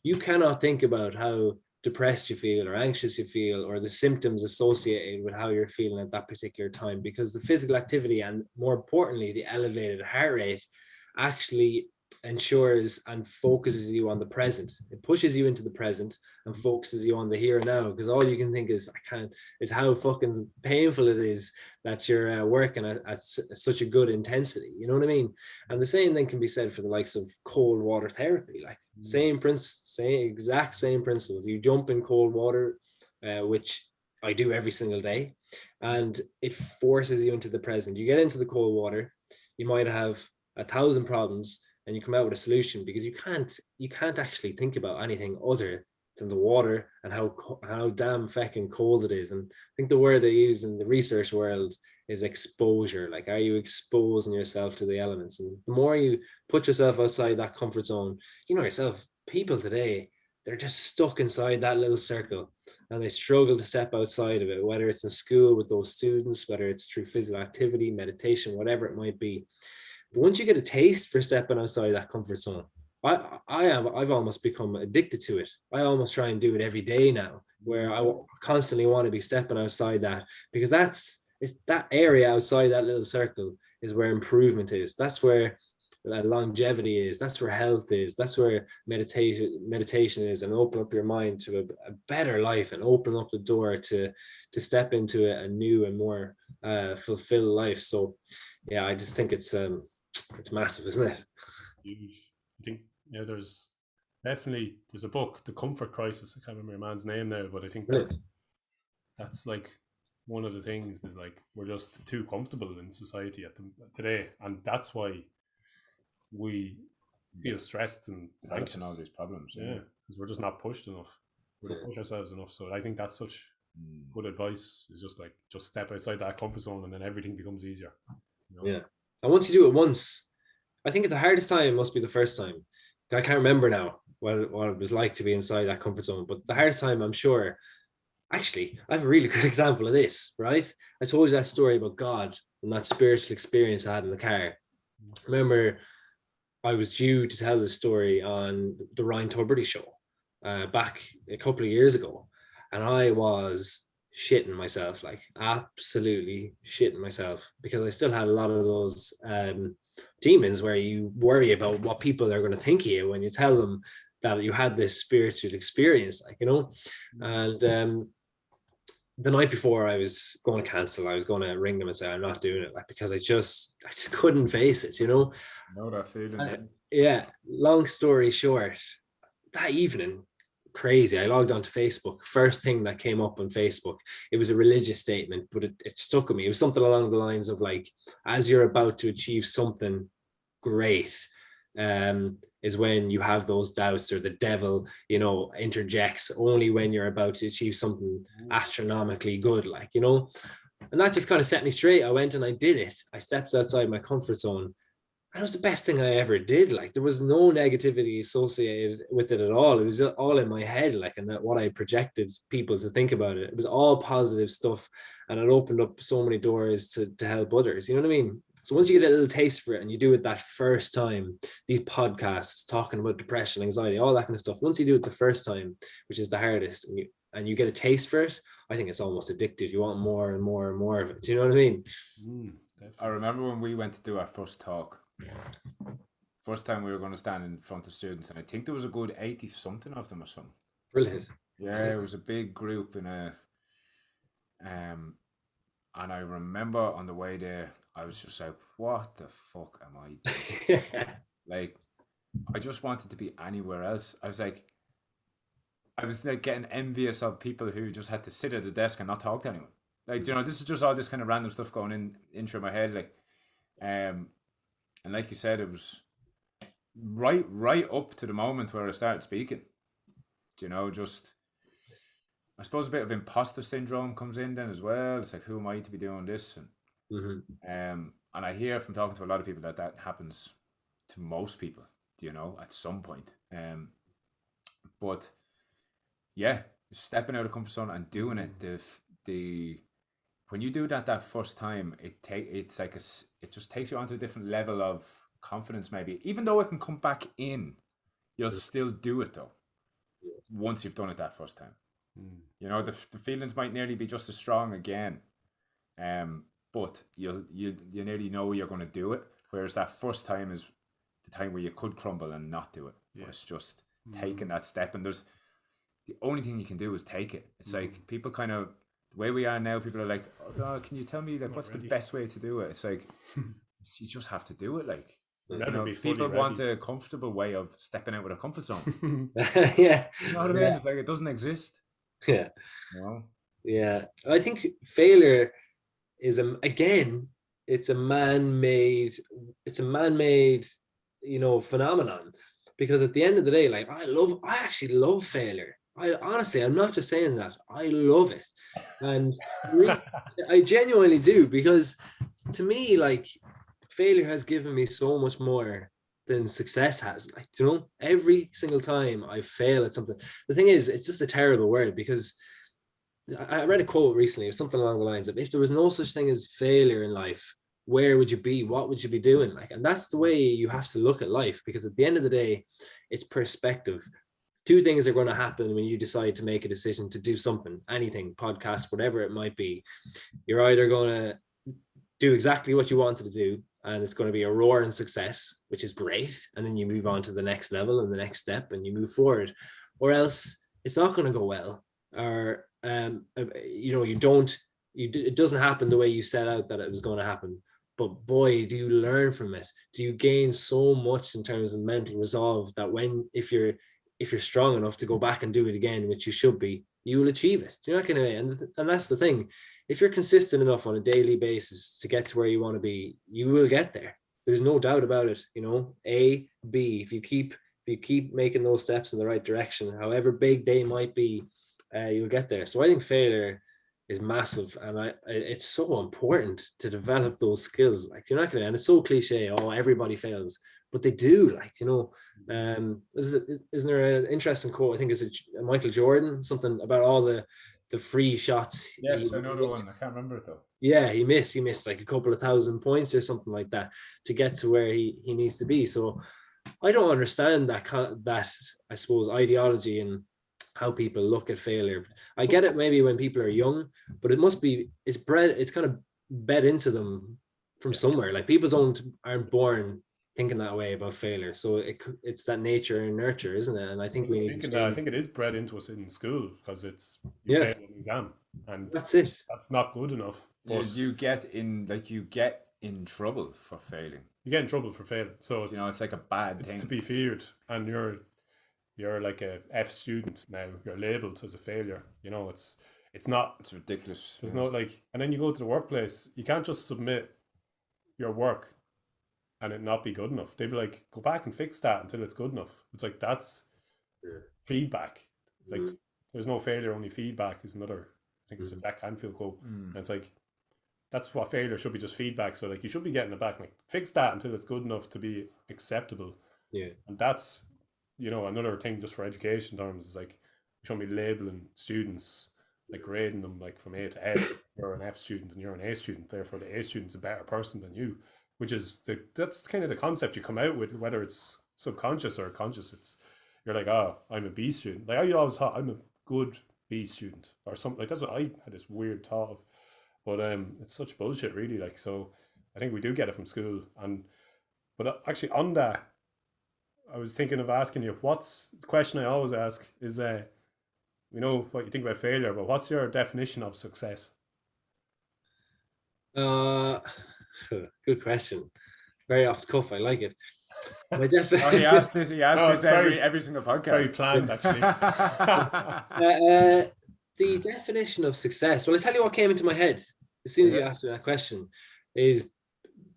You cannot think about how depressed you feel or anxious you feel or the symptoms associated with how you're feeling at that particular time, because the physical activity and, more importantly, the elevated heart rate actually ensures and focuses you on the present. It pushes you into the present and focuses you on the here and now, because all you can think is how fucking painful it is that you're working at such a good intensity. You know what I mean? And the same thing can be said for the likes of cold water therapy. Like same exact same principles. You jump in cold water, which I do every single day, and it forces you into the present. You get into the cold water, you might have 1,000 problems, and you come out with a solution, because you can't actually think about anything other than the water and how damn fucking cold it is. And I think the word they use in the research world is exposure. Like, are you exposing yourself to the elements? And the more you put yourself outside that comfort zone, yourself, people today, they're just stuck inside that little circle and they struggle to step outside of it, whether it's in school with those students, whether it's through physical activity, meditation, whatever it might be. But once you get a taste for stepping outside that comfort zone, I've almost become addicted to it. I almost try and do it every day now, where I constantly want to be stepping outside that, because it's that area outside that little circle is where improvement is. That's where longevity is. That's where health is. That's where meditation is, and open up your mind to a better life and open up the door to step into a new and more fulfilled life. So yeah, I just think it's massive, isn't it? Huge. I think there's a book, The Comfort Crisis. I can't remember your man's name now, but I think that's like one of the things is like we're just too comfortable in society today, and that's why we feel stressed and anxious and all these problems. Yeah, because we're just not pushed enough. We don't push ourselves enough. So I think that's such good advice. Is just step outside that comfort zone, and then everything becomes easier. Yeah, and once you do it once, I think the hardest time must be the first time. I can't remember now what it was like to be inside that comfort zone, but the hardest time, I'm sure. Actually, I have a really good example of this, right? I told you that story about God and that spiritual experience I had in the car. Remember, I was due to tell this story on the Ryan Tubridy show back a couple of years ago, and I was shitting myself, like absolutely shitting myself, because I still had a lot of those demons where you worry about what people are going to think of you when you tell them that you had this spiritual experience, and the night before I was going to cancel, I was going to ring them and say I'm not doing it, like, because I just couldn't face it, Know that feeling. Yeah, long story short, that evening, crazy, I logged onto Facebook. First thing that came up on Facebook, it was a religious statement, but it stuck with me. It was something along the lines of like, as you're about to achieve something great, is when you have those doubts, or the devil, interjects only when you're about to achieve something astronomically good, and that just kind of set me straight. I went and I did it. I stepped outside my comfort zone. And it was the best thing I ever did. Like, there was no negativity associated with it at all. It was all in my head, and that what I projected people to think about it. It was all positive stuff, and it opened up so many doors to help others. You know what I mean? So once you get a little taste for it and you do it that first time, these podcasts talking about depression, anxiety, all that kind of stuff, once you do it the first time, which is the hardest, and you get a taste for it, I think it's almost addictive. You want more and more and more of it. Do you know what I mean? I remember when we went to do our first talk first time we were going to stand in front of students, and I think there was a good 80 something of them or something. Brilliant. Yeah, it was a big group in a and I remember on the way there, I was just like, what the fuck am I doing? Like, I just wanted to be anywhere else. I was like getting envious of people who just had to sit at the desk and not talk to anyone. Like, you know, this is just all this kind of random stuff going in through my head. Like, and like you said, it was right up to the moment where I started speaking. You know, just I suppose a bit of imposter syndrome comes in then as well. It's like, who am I to be doing this? And and I hear from talking to a lot of people that happens to most people, you know, at some point. But yeah, stepping out of comfort zone and doing it, the when you do that first time, it's like it just takes you onto a different level of confidence. Maybe even though it can come back in, you'll still do it though. Once you've done it that first time. You know, the feelings might nearly be just as strong again, but you nearly know you're going to do it. Whereas that first time is the time where you could crumble and not do it. Yeah. But it's just taking that step, and there's the only thing you can do is take it. It's like people kind of the way we are now. People are like, "Oh, can you tell me like what's the best way to do it?" It's like you just have to do it. Like, you know, people want a comfortable way of stepping out of their comfort zone. Yeah, you know what I mean. It's like it doesn't exist. Yeah. No. Yeah. I think failure is it's a man-made, you know, phenomenon. Because at the end of the day, like I actually love failure. I'm not just saying that. I love it. And really, I genuinely do, because to me, like, failure has given me so much more than success has. Like, you know, every single time I fail at something, the thing is, it's just a terrible word, because I read a quote recently or something along the lines of, if there was no such thing as failure in life, where would you be? What would you be doing? Like, and that's the way you have to look at life, because at the end of the day, it's perspective. Two things are going to happen when you decide to make a decision to do something, anything, podcast, whatever it might be. You're either going to do exactly what you wanted to do, and it's going to be a roaring success, which is great. And then you move on to the next level and the next step and you move forward, or else it's not going to go well, or, you know, it doesn't happen the way you set out that it was going to happen. But boy, do you learn from it. Do you gain so much in terms of mental resolve that if you're strong enough to go back and do it again, which you should be, you will achieve it. You're not going to, and that's the thing. If you're consistent enough on a daily basis to get to where you want to be, you will get there. There's no doubt about it. You know, A, B. If you keep making those steps in the right direction, however big they might be, you'll get there. So I think failure is massive, and it's so important to develop those skills. Like, you're not going to, and it's so cliche. Oh, everybody fails, but they do. Like, you know, isn't there an interesting quote? I think it's Michael Jordan, something about all the free shots. Yes, I know the one. I can't remember it though. Yeah, he missed like a couple of 1,000 points or something like that to get to where he needs to be. So I don't understand that I suppose ideology and how people look at failure. I get it maybe when people are young, but it's kind of bred into them from somewhere. Like, people aren't born thinking that way about failure. So it's that nature and nurture, isn't it? And I think I think it is bred into us in school, because you fail an exam, and that's not good enough. But you get in trouble for failing. You get in trouble for failing. So it's, you know, it's like a bad thing. It's to be feared, and you're like a F student now. You're labeled as a failure. You know, it's not. It's ridiculous. There's no, like, and then you go to the workplace. You can't just submit your work and it not be good enough. They'd be like, go back and fix that until it's good enough. It's like, that's feedback. Like, there's no failure, only feedback is another. I think it's a Jack Canfield quote. And it's like, that's what failure should be, just feedback. So like, you should be getting it back, like, fix that until it's good enough to be acceptable. Yeah. And that's, you know, another thing just for education terms is like, we shouldn't be labeling students, like grading them like from A to F. You're an F student and you're an A student, therefore the A student's a better person than you, which is that's kind of the concept you come out with, whether it's subconscious or conscious. You're like, oh, I'm a B student. Like, I always thought I'm a good B student or something. Like, that's what I had this weird thought of. But it's such bullshit, really. Like, so I think we do get it from school. But actually on that, I was thinking of asking you, what's the question I always ask is, we know what you think about failure, but what's your definition of success? Uh, good question. Very off the cuff. I like it. My Oh, definition. he asked this. He asked No, this it's very- every single podcast. Very planned, actually. The definition of success. Well, I tell you what came into my head as soon as you asked me that question is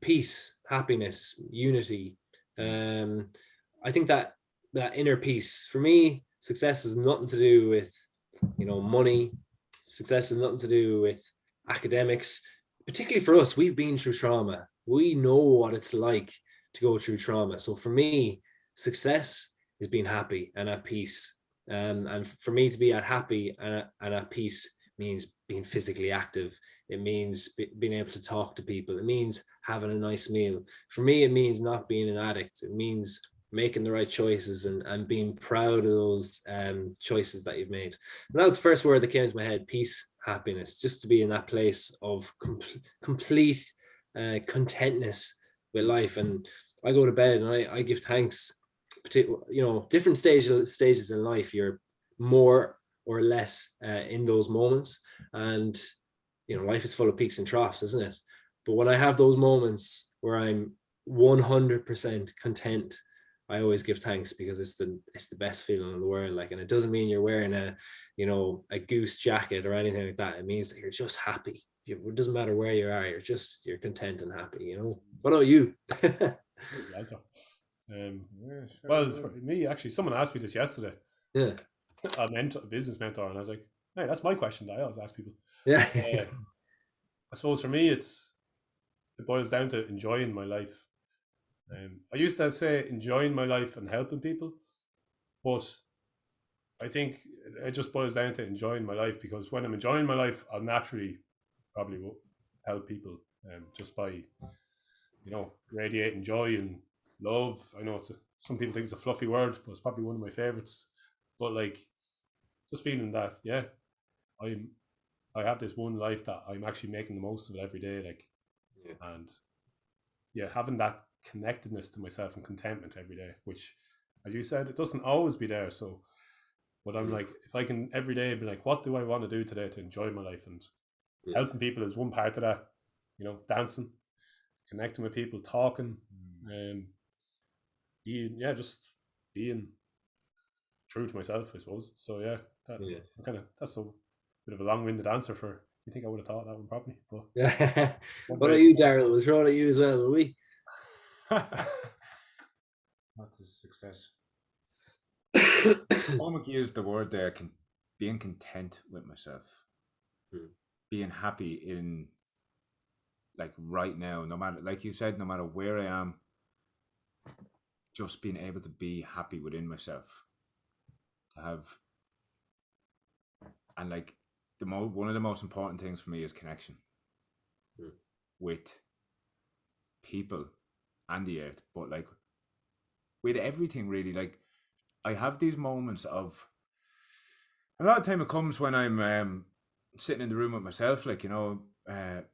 peace, happiness, unity. I think that inner peace, for me, success has nothing to do with, money. Success has nothing to do with academics. Particularly for us, we've been through trauma. We know what it's like to go through trauma. So for me, success is being happy and at peace. And for me to be happy and at peace means being physically active. It means being able to talk to people. It means having a nice meal. For me, it means not being an addict. It means making the right choices and being proud of those choices that you've made. And that was the first word that came into my head: peace, happiness. Just to be in that place of complete contentness with life. And I go to bed and I give thanks. Different stages in life, you're more or less in those moments, and life is full of peaks and troughs, isn't it? But when I have those moments where I'm 100% content, I always give thanks, because it's the best feeling in the world. Like, and it doesn't mean you're wearing a goose jacket or anything like that. It means that you're just happy. It doesn't matter where you are. You're content and happy. What about you? Well, for me, actually, someone asked me this yesterday. Yeah. A business mentor, and I was like, "Hey, that's my question that I always ask people." Yeah. I suppose for me, it boils down to enjoying my life. I used to say enjoying my life and helping people, but I think it just boils down to enjoying my life, because when I'm enjoying my life, I'll naturally probably will help people, just by radiating joy and love. I know some people think it's a fluffy word, but it's probably one of my favorites. But like, just feeling that, yeah, I have this one life that I'm actually making the most of it every day, like, and having that connectedness to myself and contentment every day, which, as you said, it doesn't always be there. So, but I'm like, if I can every day be like, what do I want to do today to enjoy my life? And helping people is one part of that. Dancing, connecting with people, talking, just being true to myself, I suppose. So that's a bit of a long-winded answer for. You think I would have thought that one probably? But yeah. What about you, Daryl? We'll throw it at you as well, will we? What's a success? Cormac used the word there, being content with myself, being happy in, like, right now, no matter, like you said, no matter where I am, just being able to be happy within myself, to have, and like one of the most important things for me is connection with people and the earth, but like with everything really. Like, I have these moments of, a lot of time it comes when I'm sitting in the room with myself, like, myself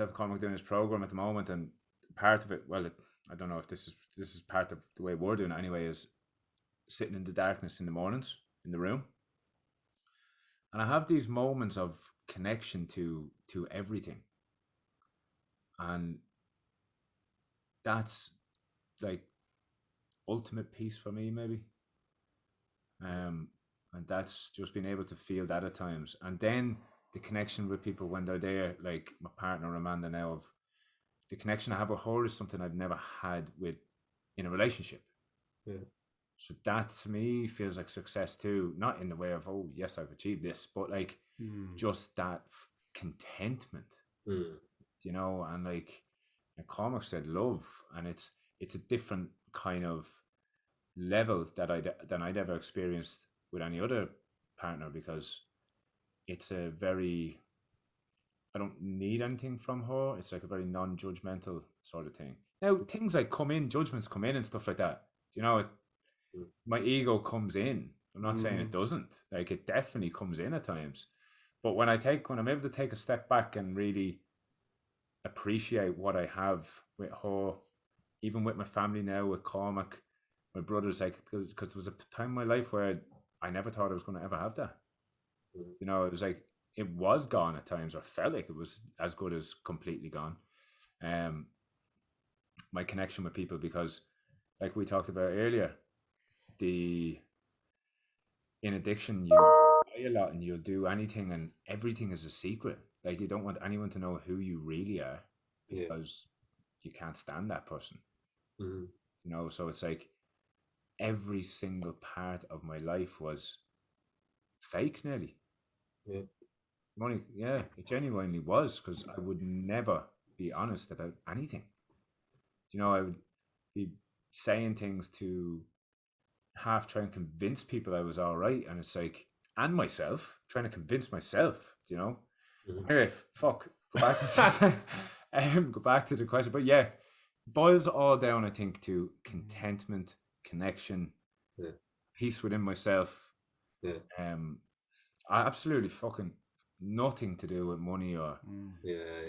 and Cormac doing this program at the moment, and part of it, well, I don't know if this is part of the way we're doing it anyway, is sitting in the darkness in the mornings in the room, and I have these moments of connection to everything, and that's like ultimate peace for me, maybe. And that's just being able to feel that at times, and then the connection with people when they're there, like my partner Amanda now, of the connection I have with her is something I've never had in a relationship. So that to me feels like success too, not in the way of, oh yes, I've achieved this, but like just that contentment, and like Cormac said, love, and it's a different kind of level than I'd ever experienced with any other partner, because it's a very, I don't need anything from her. It's like a very non-judgmental sort of thing. Now, things like judgments come in and stuff like that. My ego comes in. I'm not saying it doesn't. Like, it definitely comes in at times. But when I'm able to take a step back and really appreciate what I have with her, even with my family now, with Cormac, my brother's like, because there was a time in my life where I never thought I was going to ever have that. You know, it was like, it was gone at times, or felt like it was as good as completely gone. My connection with people, because like we talked about earlier, in addiction, you lie a lot and you'll do anything and everything is a secret. Like, you don't want anyone to know who you really are, because you can't stand that person. You know, so it's like every single part of my life was fake nearly. Money, it genuinely was, because I would never be honest about anything. You know, I would be saying things to half try and convince people I was all right, and it's like, and myself, trying to convince myself, you know. Anyway, go back to go back to the question. But yeah, boils all down, I think, to contentment, connection, peace within myself. I absolutely fucking nothing to do with money or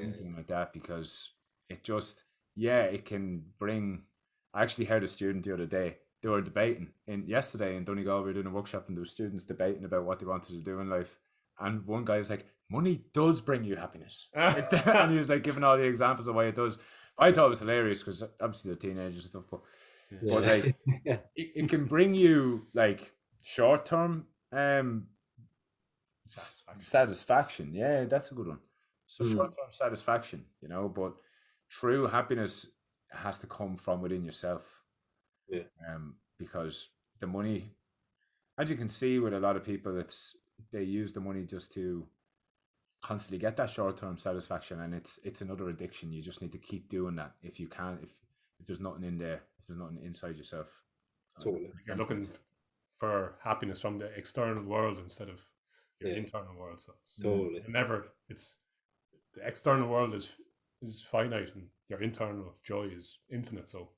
anything like that, because it just, it can bring. I actually heard a student the other day, they were debating yesterday in Donegal. We were doing a workshop and there were students debating about what they wanted to do in life, and one guy was like, money does bring you happiness. And he was like giving all the examples of why it does. I thought it was hilarious, because obviously they're teenagers and stuff, but like it can bring you like short-term satisfaction. Yeah, that's a good one. So short-term satisfaction, you know, but true happiness has to come from within yourself. Because the money, as you can see with a lot of people, they use the money just to constantly get that short-term satisfaction, and it's another addiction. You just need to keep doing that if you can. If there's nothing in there, if there's nothing inside yourself. Totally. You're looking for happiness from the external world instead of your internal world. So it's the external world is finite, and your internal joy is infinite. So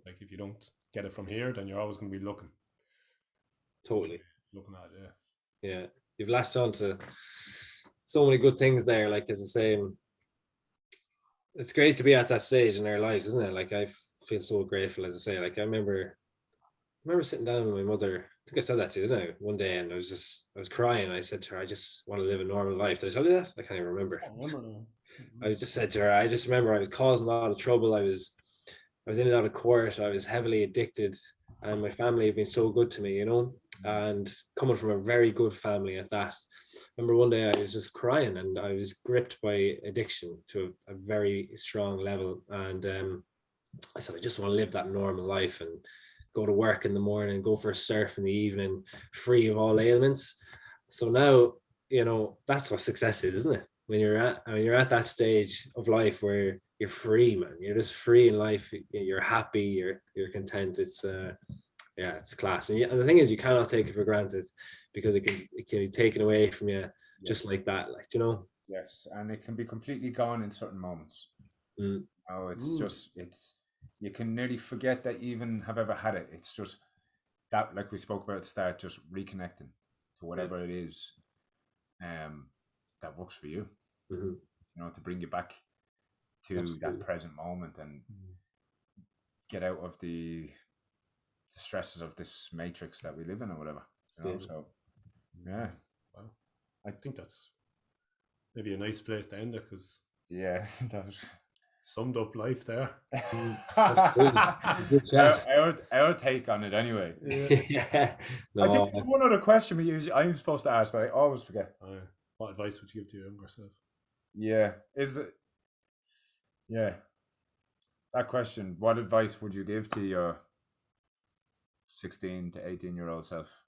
like, if you don't get it from here, then you're always going to be looking at it. You've latched on to so many good things there. Like, as I say, it's great to be at that stage in our lives, isn't it? Like, I feel so grateful, as I say. Like, I remember sitting down with my mother. I think I said that to you, didn't I? One day, and I was crying. I said to her, I just want to live a normal life. Did I tell you that? I can't even remember. I just said to her, I just remember I was causing a lot of trouble. I was in and out of court. I was heavily addicted, and my family have been so good to me, you know, and coming from a very good family at that. I remember one day I was just crying, and I was gripped by addiction to a very strong level. And I said, I just want to live that normal life and go to work in the morning, go for a surf in the evening, free of all ailments. So now, you know, that's what success is, isn't it? When you're at that stage of life where you're free, man. You're just free in life. You're happy. You're content. It's it's class. And the thing is, you cannot take it for granted, because it can be taken away from you just like that. Like, you know. Yes, and it can be completely gone in certain moments. Oh, it's you can nearly forget that you even have ever had it. It's just that, like we spoke about at the start, just reconnecting to whatever it is that works for you. You know, to bring you back to that present moment and get out of the stresses of this matrix that we live in, or whatever. You know, so wow. I think that's maybe a nice place to end it, because that was summed up life there. Our take on it anyway. No. I think there's one other question I'm supposed to ask, but I always forget. What advice would you give to your younger self? That question. What advice would you give to your 16 to 18-year-old self?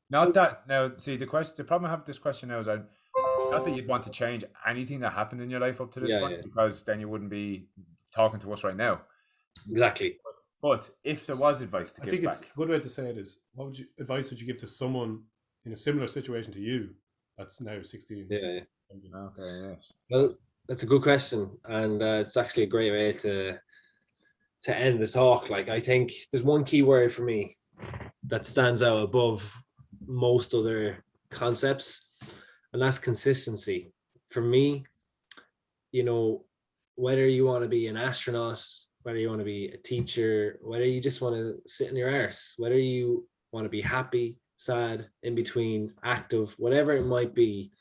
Not that now. See, the problem I have with this question now is not that you'd want to change anything that happened in your life up to this point, because then you wouldn't be talking to us right now. Exactly. But if there was advice to give back, I think it's a good way to say it is, what advice would you give to someone in a similar situation to you that's now 16? Okay, yes. Well, that's a good question, and it's actually a great way to end the talk. Like, I think there's one key word for me that stands out above most other concepts, and that's consistency. For me, you know, whether you want to be an astronaut whether you want to be a teacher, whether you just want to sit in your arse, whether you want to be happy, sad, in between, active, whatever it might be,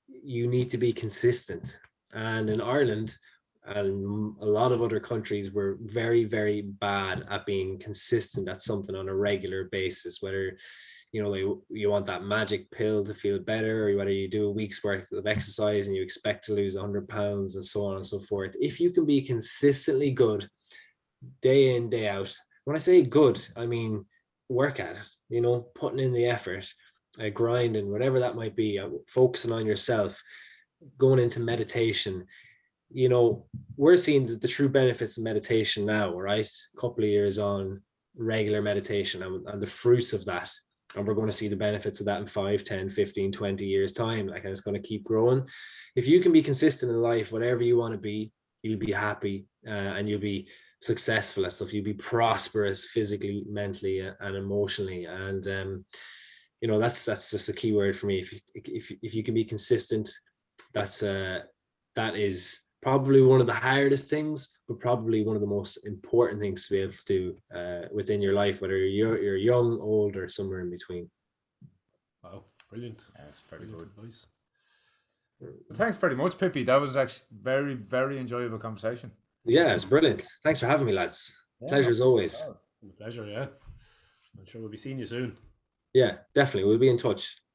you need to be consistent. And in Ireland and a lot of other countries, we're very, very bad at being consistent at something on a regular basis, whether you want that magic pill to feel better, or whether you do a week's worth of exercise and you expect to lose 100 pounds and so on and so forth. If you can be consistently good day in, day out, when I say good, I mean work at it, putting in the effort, grinding, whatever that might be, focusing on yourself, going into meditation. We're seeing the true benefits of meditation now, right? A couple of years on regular meditation and the fruits of that. And we're going to see the benefits of that in 5, 10, 15, 20 years time. Like, and it's going to keep growing. If you can be consistent in life, whatever you want to be, you'll be happy, and you'll be successful at stuff. You'll be prosperous physically, mentally, and emotionally. And, that's just a key word for me. If you can be consistent, that is probably one of the hardest things, but probably one of the most important things to be able to do within your life, whether you're young, old, or somewhere in between. Wow, brilliant. That's very Brilliant good. advice. Well, thanks very much, Pippy. That was actually very, very enjoyable conversation. Yeah, it's brilliant. Thanks for having me, lads. Pleasure as always. Pleasure, yeah. I'm sure we'll be seeing you soon. Yeah, definitely. We'll be in touch.